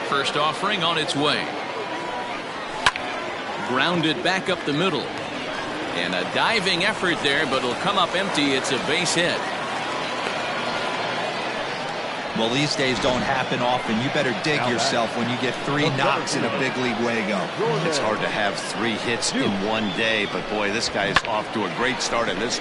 First offering on its way. Grounded back up the middle. And a diving effort there, but it'll come up empty. It's a base hit. Well, these days don't happen often. You better dig yourself when you get 3 knocks in a big league way to go. It's hard to have 3 hits in one day, but boy, this guy is off to a great start in this.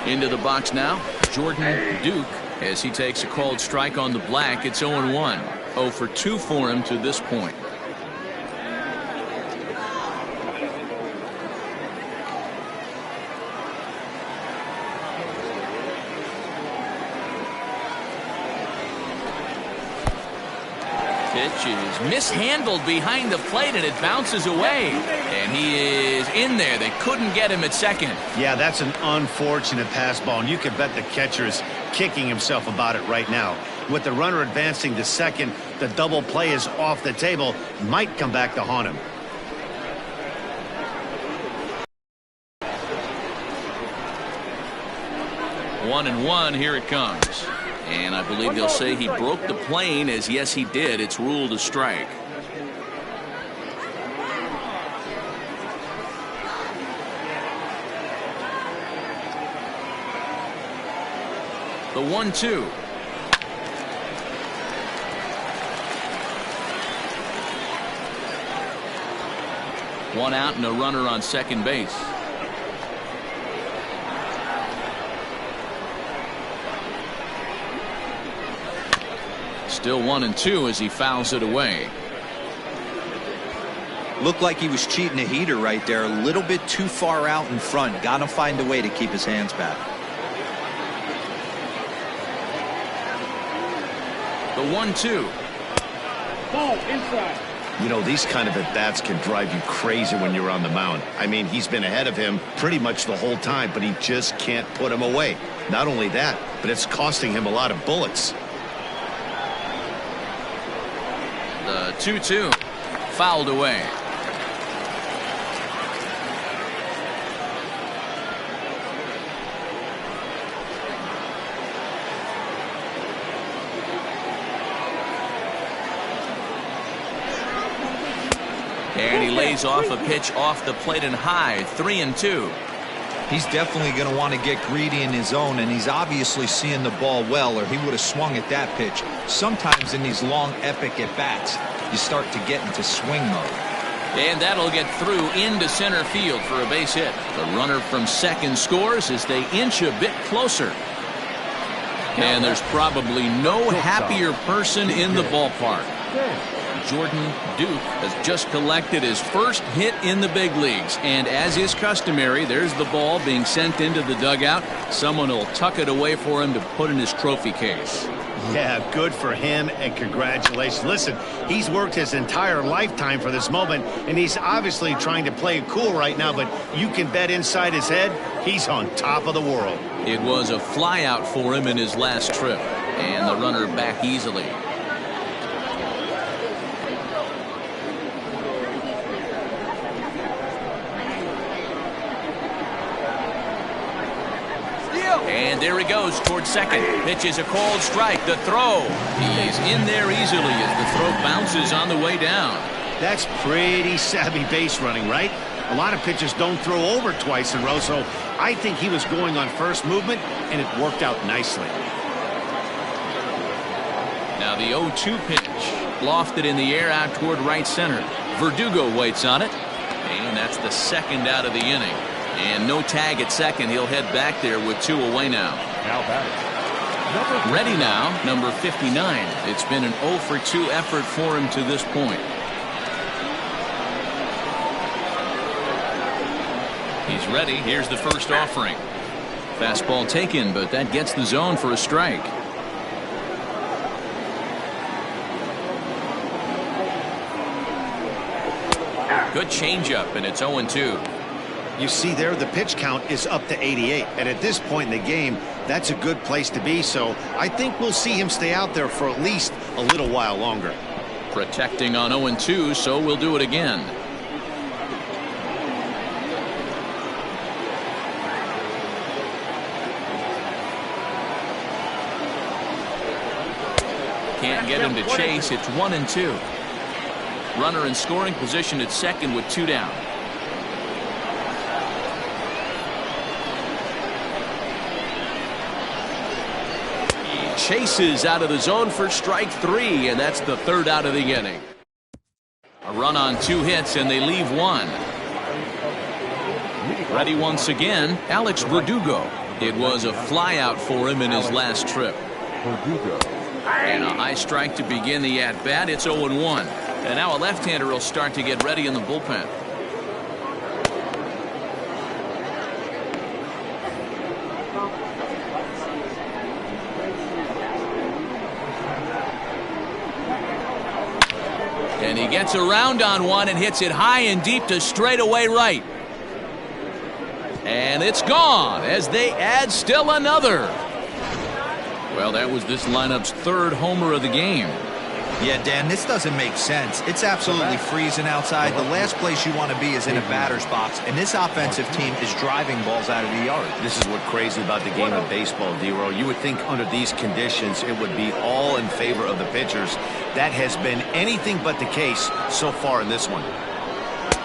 Into the box now, Jordan Duke, as he takes a called strike on the black. It's 0-1. 0 for 2 for him to this point. Pitch is mishandled behind the plate, and it bounces away. And he is in there. They couldn't get him at second. Yeah, that's an unfortunate pass ball, and you can bet the catcher is kicking himself about it right now. With the runner advancing to second, the double play is off the table. Might come back to haunt him. One and one, here it comes. And I believe they'll say he broke the plane, as yes he did. It's ruled a strike. The 1-2. One out and a runner on second base. Still 1-2 as he fouls it away. Looked like he was cheating a heater right there. A little bit too far out in front. Got to find a way to keep his hands back. The 1-2. Ball inside. You know, these kind of at-bats can drive you crazy when you're on the mound. I mean, he's been ahead of him pretty much the whole time, but he just can't put him away. Not only that, but it's costing him a lot of bullets. The 2-2 fouled away. And he lays off a pitch off the plate and high, 3-2. He's definitely going to want to get greedy in his zone, and he's obviously seeing the ball well, or he would have swung at that pitch. Sometimes in these long, epic at-bats, you start to get into swing mode. And that'll get through into center field for a base hit. The runner from second scores as they inch a bit closer. And there's probably no happier person in the ballpark. Jordan Duke has just collected his first hit in the big leagues. And as is customary, there's the ball being sent into the dugout. Someone will tuck it away for him to put in his trophy case. Yeah, good for him, and congratulations. Listen, he's worked his entire lifetime for this moment, and he's obviously trying to play it cool right now, but you can bet inside his head, he's on top of the world. It was a flyout for him in his last trip, and the runner back easily. And there he goes towards second. Pitch is a called strike. The throw. He's in there easily as the throw bounces on the way down. That's pretty savvy base running, right? A lot of pitchers don't throw over twice in a row, so I think he was going on first movement, and it worked out nicely. Now the 0-2 pitch. Lofted in the air out toward right center. Verdugo waits on it. And that's the second out of the inning. And no tag at second. He'll head back there with 2 away now. Now batting. Ready now, number 59. It's been an 0-for-2 effort for him to this point. He's ready. Here's the first offering. Fastball taken, but that gets the zone for a strike. Good changeup, and it's 0-2. You see there, the pitch count is up to 88. And at this point in the game, that's a good place to be. So I think we'll see him stay out there for at least a little while longer. Protecting on 0-2, so we'll do it again. Can't get him to chase. It's 1-2. Runner in scoring position at second with 2 down. Chases out of the zone for strike 3, and that's the third out of the inning. A run on 2 hits, and they leave 1. Ready once again, Alex Verdugo. It was a flyout for him in his last trip. Verdugo. And a high strike to begin the at-bat. It's 0-1. And now a left-hander will start to get ready in the bullpen. And he gets around on one and hits it high and deep to straightaway right. And it's gone as they add still another. Well, that was this lineup's 3rd homer of the game. Yeah, Dan, this doesn't make sense. It's absolutely freezing outside. The last place you want to be is in a batter's box, and this offensive team is driving balls out of the yard. This is what's crazy about the game of baseball, D-Row. You would think under these conditions it would be all in favor of the pitchers. That has been anything but the case so far in this one.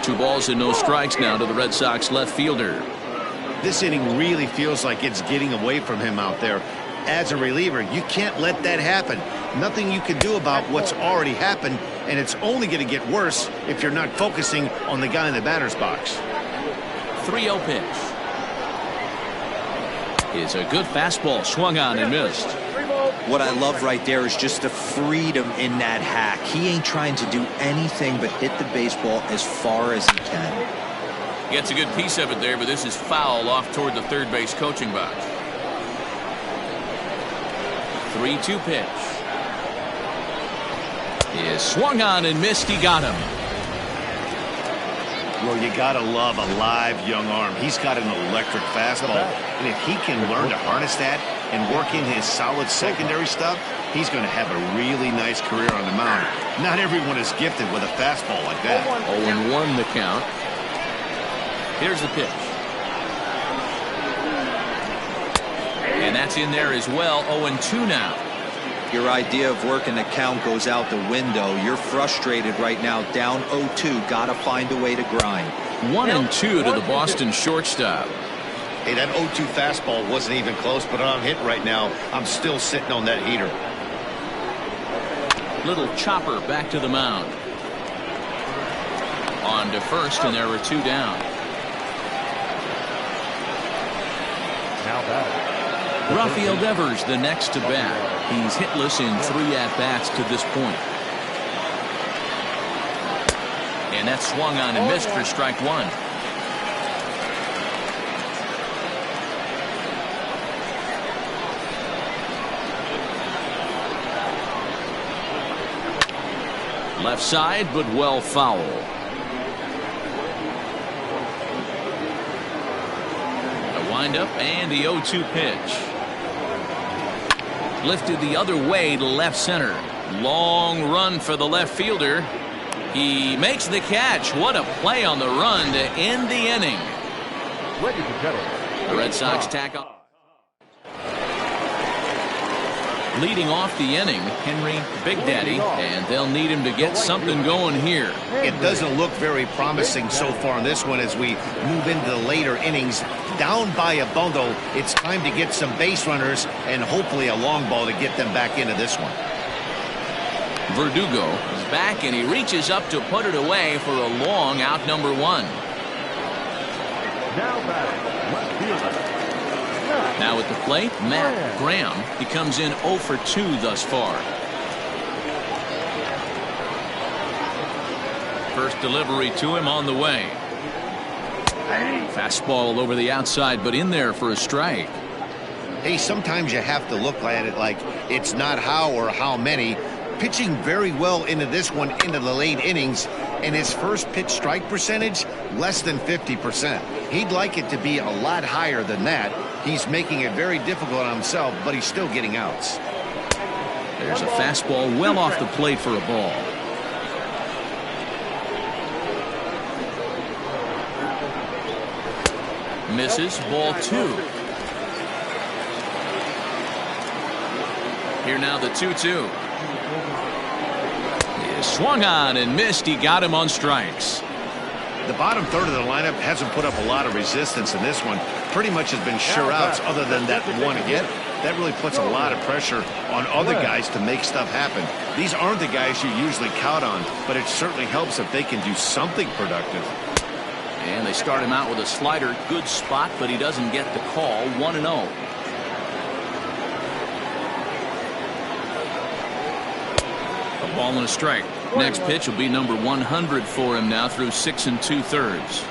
2 balls and no strikes now to the Red Sox left fielder. This inning really feels like it's getting away from him out there. As a reliever, you can't let that happen. Nothing you can do about what's already happened, and it's only going to get worse if you're not focusing on the guy in the batter's box. 3-0 pitch. It's a good fastball, swung on and missed. What I love right there is just the freedom in that hack. He ain't trying to do anything but hit the baseball as far as he can. Gets a good piece of it there, but this is foul off toward the third base coaching box. 3-2 pitch. Is swung on and missed. He got him. Well, you gotta love a live young arm. He's got an electric fastball, and if he can learn to harness that and work in his solid secondary stuff, he's going to have a really nice career on the mound. Not everyone is gifted with a fastball like that. 0-1 the count. Here's the pitch. And that's in there as well. 0-2 now. Your idea of working the count goes out the window. You're frustrated right now, down 0-2. Got to find a way to grind. 1-2 to the Boston shortstop. Hey, that 0-2 fastball wasn't even close, but I'm hitting right now. I'm still sitting on that heater. Little chopper back to the mound. On to first, and there were 2 down. Now batting. Rafael Devers, the next to bat. He's hitless in 3 at-bats to this point. And that's swung on and missed for strike 1. Left side, but well foul. A windup and the 0-2 pitch. Lifted the other way to left center. Long run for the left fielder. He makes the catch. What a play on the run to end the inning. Ladies and gentlemen, The Red Sox tack on. Leading off the inning, Henry Big Daddy, and they'll need him to get something going here. It doesn't look very promising so far in this one as we move into the later innings. Down by a bundle, it's time to get some base runners and hopefully a long ball to get them back into this one. Verdugo is back, and he reaches up to put it away for a long out number 1. now batting. Left fielder. Now at the plate, Matt Graham. He comes in 0 for 2 thus far. First delivery to him on the way. Fastball over the outside, but in there for a strike. Hey, sometimes you have to look at it like it's not how or how many. Pitching very well into this one into the late innings, and his first pitch strike percentage less than 50%. He'd like it to be a lot higher than that. He's making it very difficult on himself, but he's still getting outs. There's a fastball well off the plate for a ball. Misses, ball 2. Here now the 2-2. He is swung on and missed. He got him on strikes. The bottom third of the lineup hasn't put up a lot of resistance in this one. Pretty much has been sure outs other than that one hit. That really puts a lot of pressure on other guys to make stuff happen. These aren't the guys you usually count on, but it certainly helps if they can do something productive. And they start him out with a slider. Good spot, but he doesn't get the call. 1-0. A ball and a strike. Next pitch will be number 100 for him now through 6 2/3.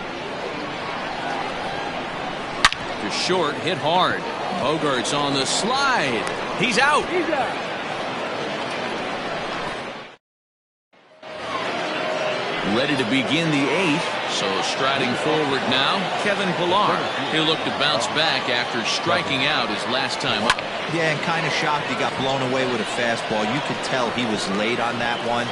To short, hit hard. Bogart's on the slide. He's out. Ready to begin the 8th. So striding forward now, Kevin Pillar. He'll look to bounce back after striking out his last time up. Yeah, and kind of shocked he got blown away with a fastball. You could tell he was late on that one.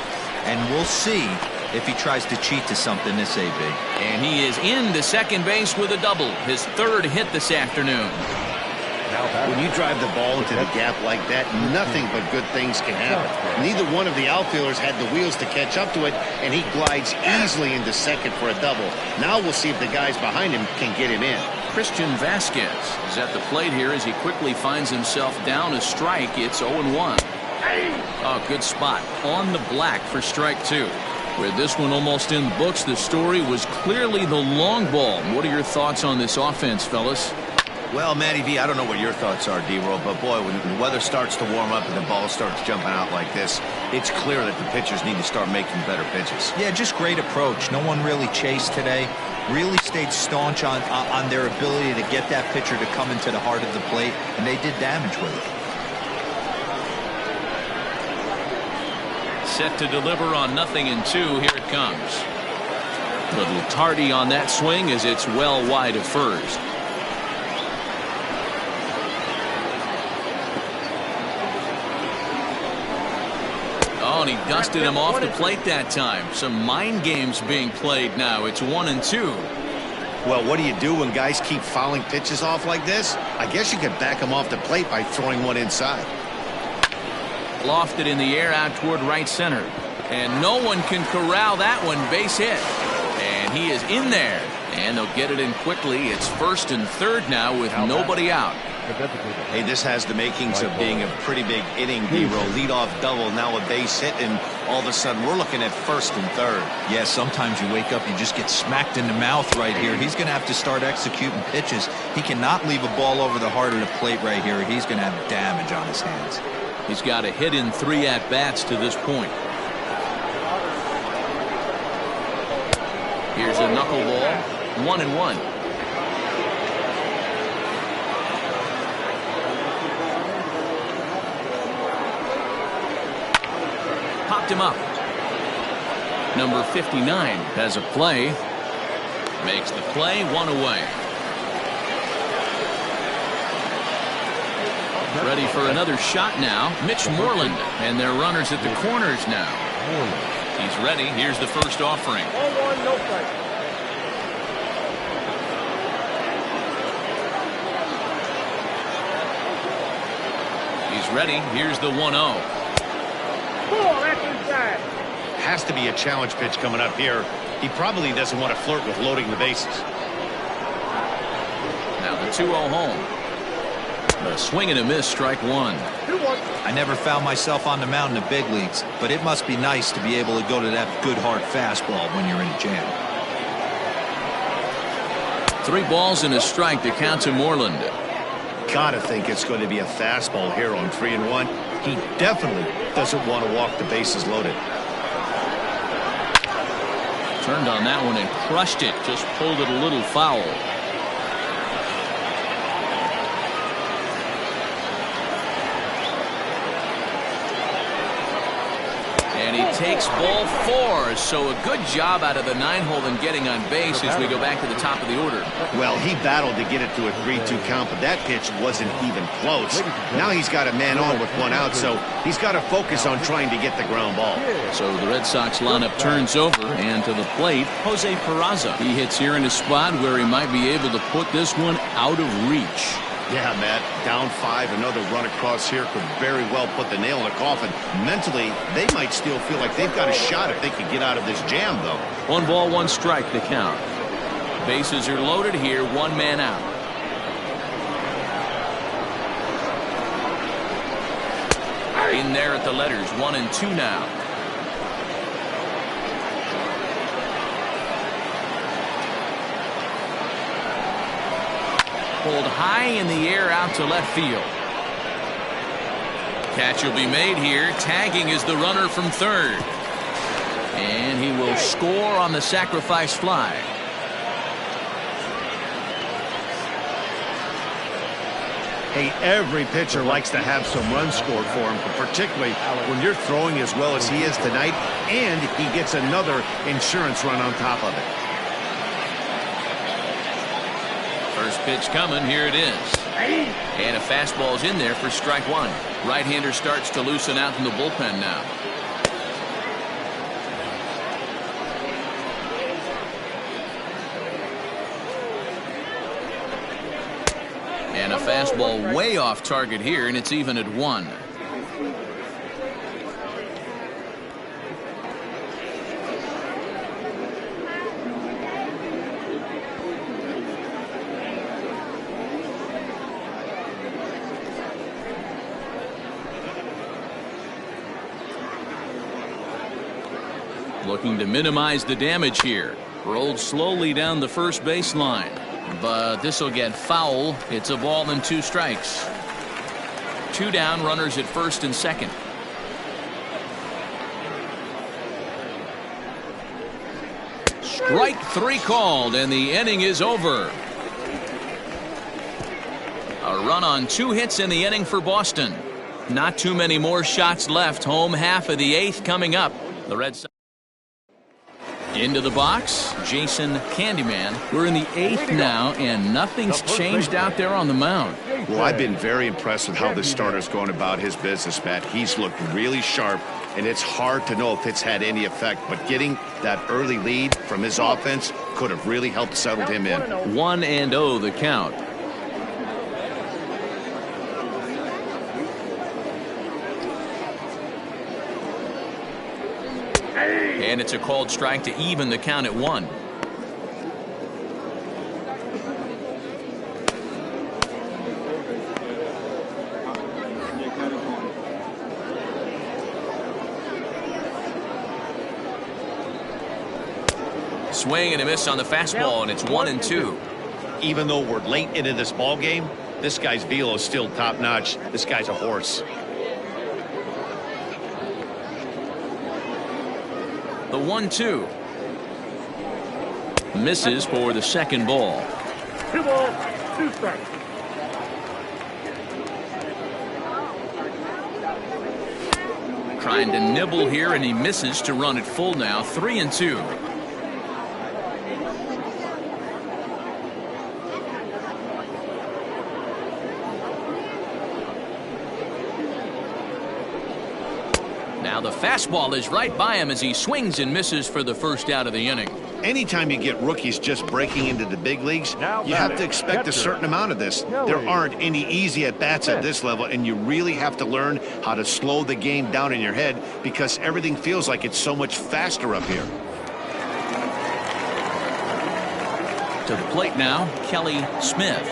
And we'll see if he tries to cheat to something this AB. And he is into second base with a double. His 3rd hit this afternoon. When you drive the ball into the gap like that, nothing but good things can happen. Neither one of the outfielders had the wheels to catch up to it, and he glides easily into second for a double. Now we'll see if the guys behind him can get him in. Christian Vasquez is at the plate here as he quickly finds himself down a strike. It's 0-1. Oh, good spot on the black for strike 2. With this one almost in the books, the story was clearly the long ball. What are your thoughts on this offense, fellas? Well, Matty V, I don't know what your thoughts are, D-Roll, but boy, when the weather starts to warm up and the ball starts jumping out like this, it's clear that the pitchers need to start making better pitches. Yeah, just great approach. No one really chased today. Really stayed staunch on their ability to get that pitcher to come into the heart of the plate, and they did damage with it. Set to deliver on 0-2. Here it comes. Little tardy on that swing as it's well wide of first. Oh, and he dusted him off the plate that time. Some mind games being played now. It's 1-2. Well, what do you do when guys keep fouling pitches off like this? I guess you could back them off the plate by throwing one inside. Lofted in the air out toward right center. And no one can corral that one. Base hit. And he is in there. And they'll get it in quickly. It's first and third now with nobody out. Hey, this has the makings of being a pretty big inning, D-roll. Leadoff double, now a base hit, and all of a sudden we're looking at first and third. Yeah, sometimes you wake up, you just get smacked in the mouth right here. He's going to have to start executing pitches. He cannot leave a ball over the heart of the plate right here. He's going to have damage on his hands. He's got a hit in 3 at-bats to this point. Here's a knuckleball. 1-1. Popped him up. Number 59 has a play. Makes the play, 1 away. Ready for another shot now. Mitch Moreland, and their runners at the corners now. He's ready. Here's the first offering. 1-1, no strike. He's ready. Here's the 1-0. That's inside. Has to be a challenge pitch coming up here. He probably doesn't want to flirt with loading the bases. Now the 2-0 home. A swing and a miss, strike 1. 2-1. I never found myself on the mound in the big leagues, but it must be nice to be able to go to that good hard fastball when you're in a jam. 3 balls and a strike to count to Moreland. Gotta think it's going to be a fastball here on 3-1. He definitely doesn't want to walk the bases loaded. Turned on that one and crushed it. Just pulled it a little foul. And he takes ball 4. So a good job out of the 9-hole in getting on base as we go back to the top of the order. Well, he battled to get it to a 3-2 count, but that pitch wasn't even close. Now he's got a man on with 1 out, so he's got to focus on trying to get the ground ball. So the Red Sox lineup turns over, and to the plate, Jose Peraza. He hits here in a spot where he might be able to put this one out of reach. Yeah, Matt, down 5, another run across here could very well put the nail in the coffin. Mentally, they might still feel like they've got a shot if they could get out of this jam, though. 1 ball, 1 strike, the count. Bases are loaded here, 1 man out. In there at the letters, 1 and 2 now. Pulled high in the air out to left field. Catch will be made here. Tagging is the runner from third. And he will score on the sacrifice fly. Hey, every pitcher likes to have some runs scored for him, but particularly when you're throwing as well as he is tonight, and he gets another insurance run on top of it. First pitch coming. Here it is. And a fastball's in there for strike 1. Right-hander starts to loosen out in the bullpen now. And a fastball way off target here, and it's even at 1. Looking to minimize the damage here. Rolled slowly down the first baseline. But this will get foul. It's a ball and 2 strikes. 2 down, runners at first and second. Strike 3 called, and the inning is over. A run on 2 hits in the inning for Boston. Not too many more shots left. Home half of the 8th coming up. The Red Sox into the box. Jason Candyman. We're in the 8th now, and nothing's changed out there on the mound. Well, I've been very impressed with how this starter's going about his business, Matt. He's looked really sharp, and it's hard to know if it's had any effect, but getting that early lead from his offense could have really helped settle him in. 1-0 the count. And it's a called strike to even the count at 1. Swing and a miss on the fastball, and it's 1-2. Even though we're late into this ball game, this guy's velo is still top notch. This guy's a horse. The 1-2. Misses for the second ball. 2 balls, 2 strikes. Trying to nibble here, and he misses to run it full now. 3-2. Now the fastball is right by him as he swings and misses for the first out of the inning. Anytime you get rookies just breaking into the big leagues, you have to expect a certain amount of this. There aren't any easy at-bats at this level, and you really have to learn how to slow the game down in your head because everything feels like it's so much faster up here. To the plate now, Kelly Smith.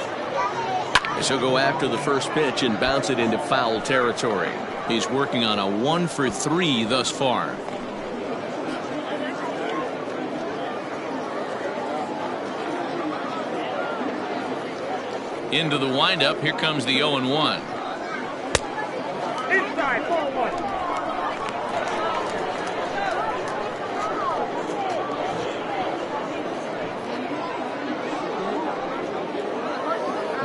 As he'll go after the first pitch and bounce it into foul territory. He's working on a 1-for-3 thus far. Into the windup. Here comes the 0-1. Inside, ball 1.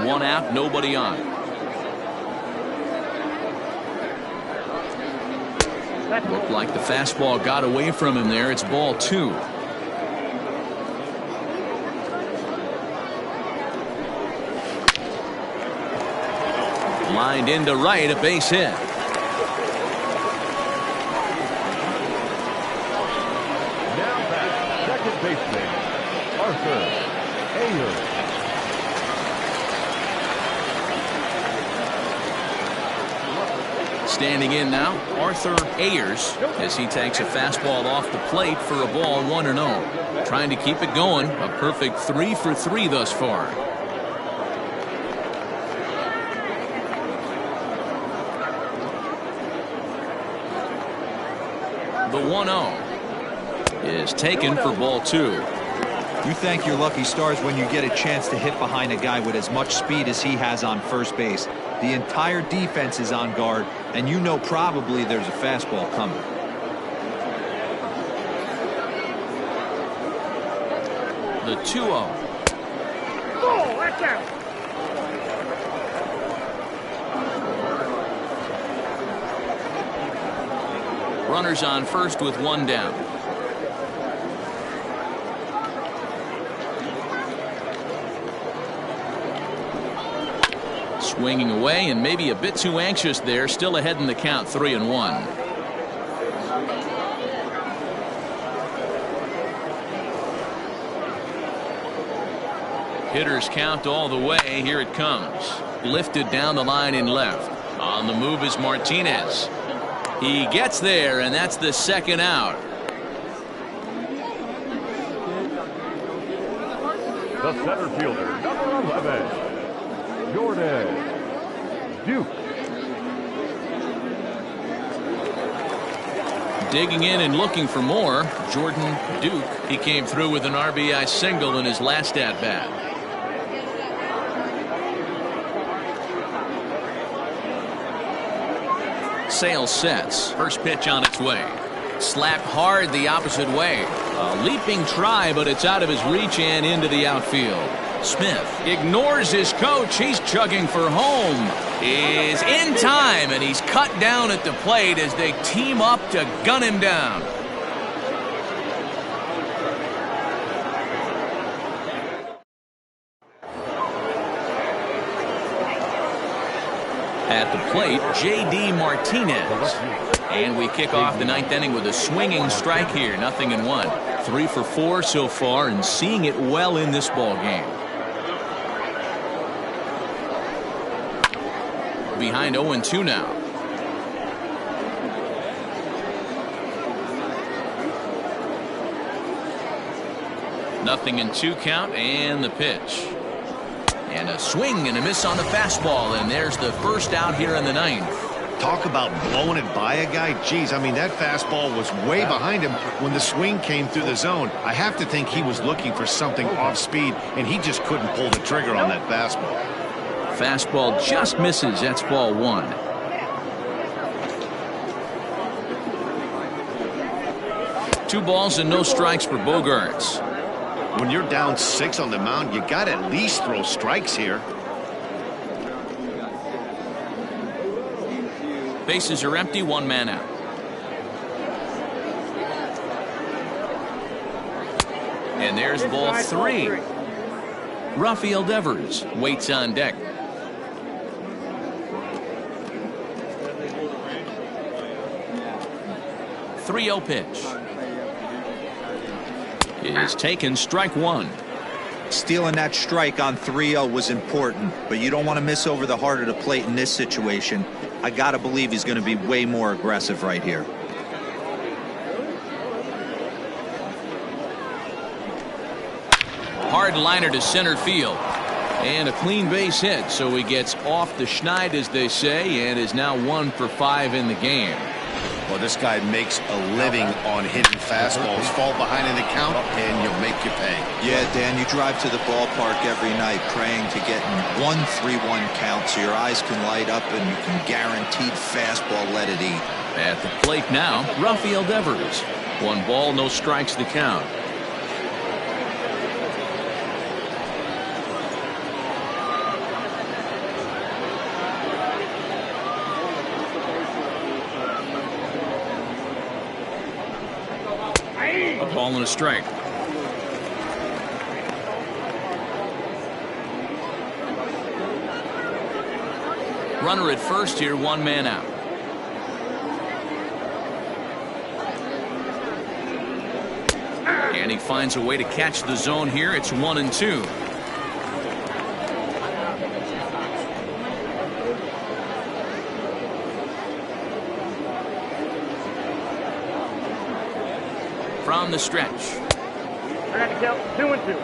One out, nobody on. Looked like the fastball got away from him there. It's ball 2. Lined into right, a base hit. Now back, second baseman, Arthur Ayers. Standing in now, Arthur Ayers, as he takes a fastball off the plate for a ball 1-0. Trying to keep it going. A perfect 3-for-3 thus far. The 1-0 is taken for ball 2. You thank your lucky stars when you get a chance to hit behind a guy with as much speed as he has on first base. The entire defense is on guard, and you know probably there's a fastball coming. The 2-0. Ball, that's out. Runners on first with 1 down. Swinging away and maybe a bit too anxious there. Still ahead in the count, 3-1. Hitters count all the way. Here it comes. Lifted down the line in left. On the move is Martinez. He gets there, and that's the second out. The center fielder, number 11, Jordan Duke. Digging in and looking for more, Jordan Duke. He came through with an RBI single in his last at-bat. Sale sets. First pitch on its way. Slapped hard the opposite way. A leaping try, but it's out of his reach and into the outfield. Smith ignores his coach. He's chugging for home. Is in time, and he's cut down at the plate as they team up to gun him down. At the plate, J.D. Martinez. And we kick off the 9th inning with a swinging strike here. 0-1. 3 for 4 so far, and seeing it well in this ball game. Behind 0-2 now. 0-2 count, and the pitch. And a swing and a miss on the fastball, and there's the first out here in the ninth. Talk about blowing it by a guy. Geez, I mean, that fastball was way behind him when the swing came through the zone. I have to think he was looking for something off speed, and he just couldn't pull the trigger on that fastball. Fastball just misses. That's ball one. Two balls and no strikes for Bogaerts. When you're down 6 on the mound, you got to at least throw strikes here. Bases are empty, one man out. And there's ball 3. Rafael Devers waits on deck. .3-0 pitch is taken, strike one. Stealing that strike on 3-0 was important, but you don't want to miss over the heart of the plate in this situation. I got to believe he's going to be way more aggressive right here. Hard liner to center field. And a clean base hit, so he gets off the schneid, as they say, and is now 1 for 5 in the game. Well, this guy makes a living on hitting fastballs. Fall behind in the count, and you'll make you pay. Yeah, Dan, you drive to the ballpark every night praying to get in 1-3-1 count so your eyes can light up and you can guaranteed fastball let it eat. At the plate now, Rafael Devers. 1 ball, no strikes to count. A ball and a strike. Runner at first here, 1 man out. And he finds a way to catch the zone here. It's 1-2. From the stretch. I got to count 2-2.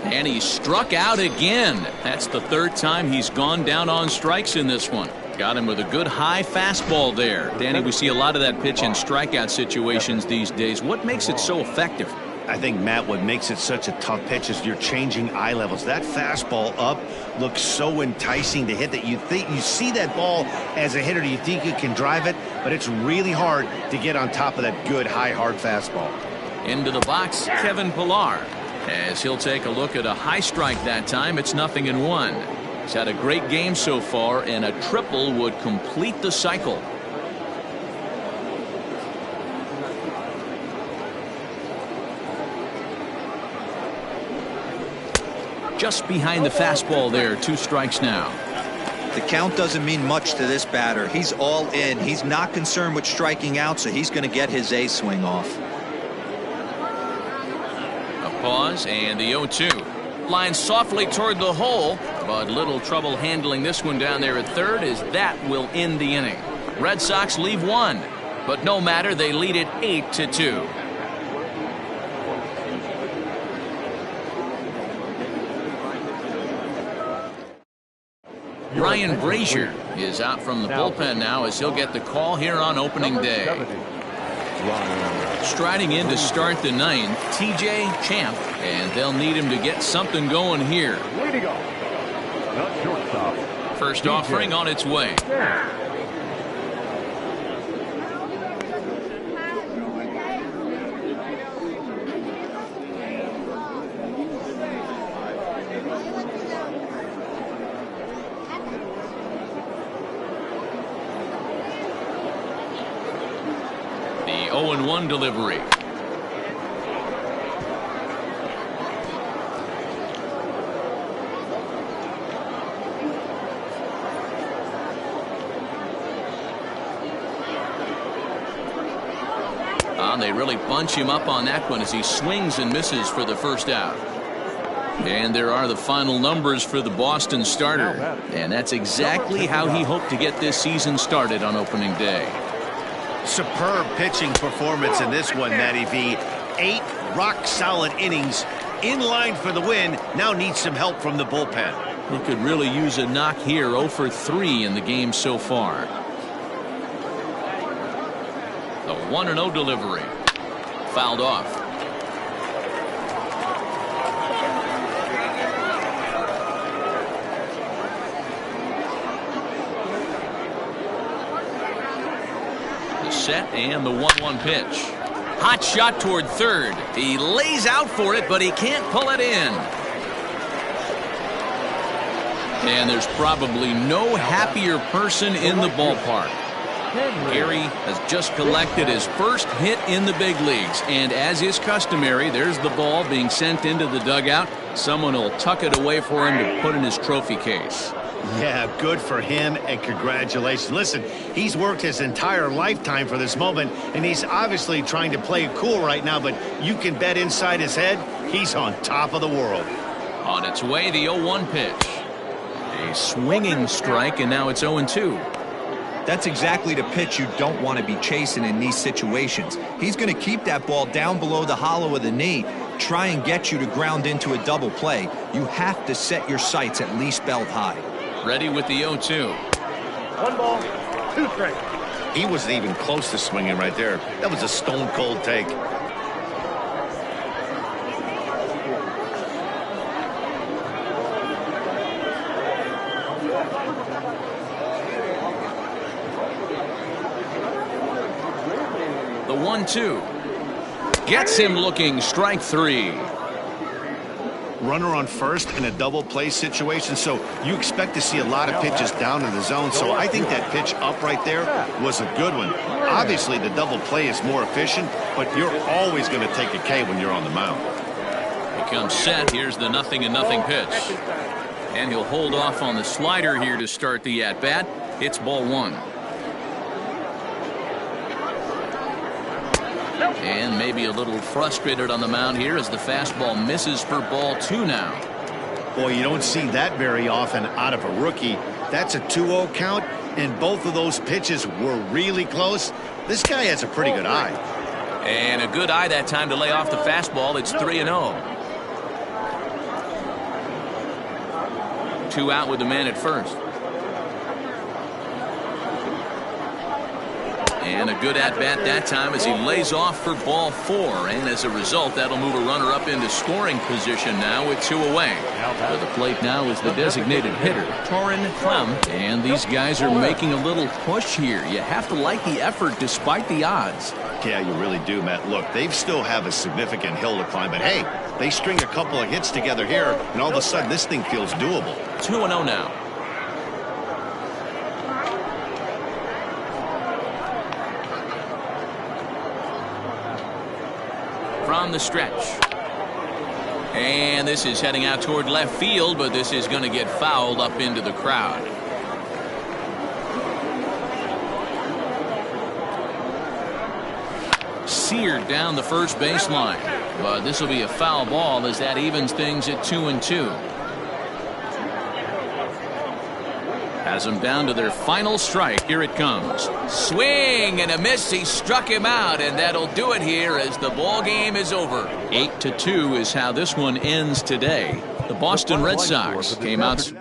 And he struck out again. That's the 3rd time he's gone down on strikes in this one. Got him with a good high fastball there. Danny, we see a lot of that pitch in strikeout situations these days. What makes it so effective? I think, Matt, what makes it such a tough pitch is you're changing eye levels. That fastball up looks so enticing to hit that you think you see that ball as a hitter, you think you can drive it, but it's really hard to get on top of that good high hard fastball. Into the box, Kevin Pillar, as he'll take a look at a high strike that time. It's 0-1. He's had a great game so far, and a triple would complete the cycle. Just behind the fastball there. 2 strikes now. The count doesn't mean much to this batter. He's all in. He's not concerned with striking out, so he's going to get his A swing off. A pause and the 0-2. Line softly toward the hole, but little trouble handling this one down there at third, as that will end the inning. Red Sox leave 1, but no matter, they lead it 8-2. Ryan Brazier is out from the bullpen now, as he'll get the call here on opening day. Striding in to start the 9th, TJ Champ, and they'll need him to get something going here. First offering on its way. The 0-1 delivery. They really bunch him up on that one as he swings and misses for the first out. And there are the final numbers for the Boston starter. And that's exactly how he hoped to get this season started on opening day. Superb pitching performance in this one, Matty V. 8 rock-solid innings, in line for the win. Now needs some help from the bullpen. He could really use a knock here. 0 for 3 in the game so far. The 1-0 delivery. Fouled off. The set and the 1-1 pitch. Hot shot toward third. He lays out for it, but he can't pull it in. And there's probably no happier person in the ballpark. Gary has just collected his first hit in the big leagues. And as is customary, there's the ball being sent into the dugout. Someone will tuck it away for him to put in his trophy case. Yeah, good for him, and congratulations. Listen, he's worked his entire lifetime for this moment, and he's obviously trying to play it cool right now, but you can bet inside his head, he's on top of the world. On its way, the 0-1 pitch. A swinging strike, and now it's 0-2. That's exactly the pitch you don't want to be chasing in these situations. He's going to keep that ball down below the hollow of the knee, try and get you to ground into a double play. You have to set your sights at least belt high. Ready with the 0-2. 1 ball, 2 strikes. He wasn't even close to swinging right there. That was a stone-cold take. The 1-2. Gets him looking. Strike 3. Runner on first in a double play situation, so you expect to see a lot of pitches down in the zone. So I think that pitch up right there was a good one. Obviously the double play is more efficient, but you're always going to take a K when you're on the mound. He comes set. Here's the 0-0 pitch, and he'll hold off on the slider here to start the at-bat. It's ball 1. And maybe a little frustrated on the mound here as the fastball misses for ball 2 now. Boy, you don't see that very often out of a rookie. That's a 2-0 count, and both of those pitches were really close. This guy has a pretty good eye. And a good eye that time to lay off the fastball. It's 3-0. 2 out with the man at first. And a good at-bat that time as he lays off for ball 4. And as a result, that'll move a runner up into scoring position now with 2 away. To the plate now is the designated hitter, Torin Clem. And these guys are making a little push here. You have to like the effort despite the odds. Yeah, you really do, Matt. Look, they still have a significant hill to climb, but hey, they string a couple of hits together here, and all of a sudden this thing feels doable. 2-0 now. From the stretch. And this is heading out toward left field, but this is going to get fouled up into the crowd. Seared down the first baseline, but this will be a foul ball as that evens things at 2-2. Has them down to their final strike. Here it comes. Swing and a miss. He struck him out, and that'll do it here as the ball game is over. 8-2 is how this one ends today. The Boston Red Sox came out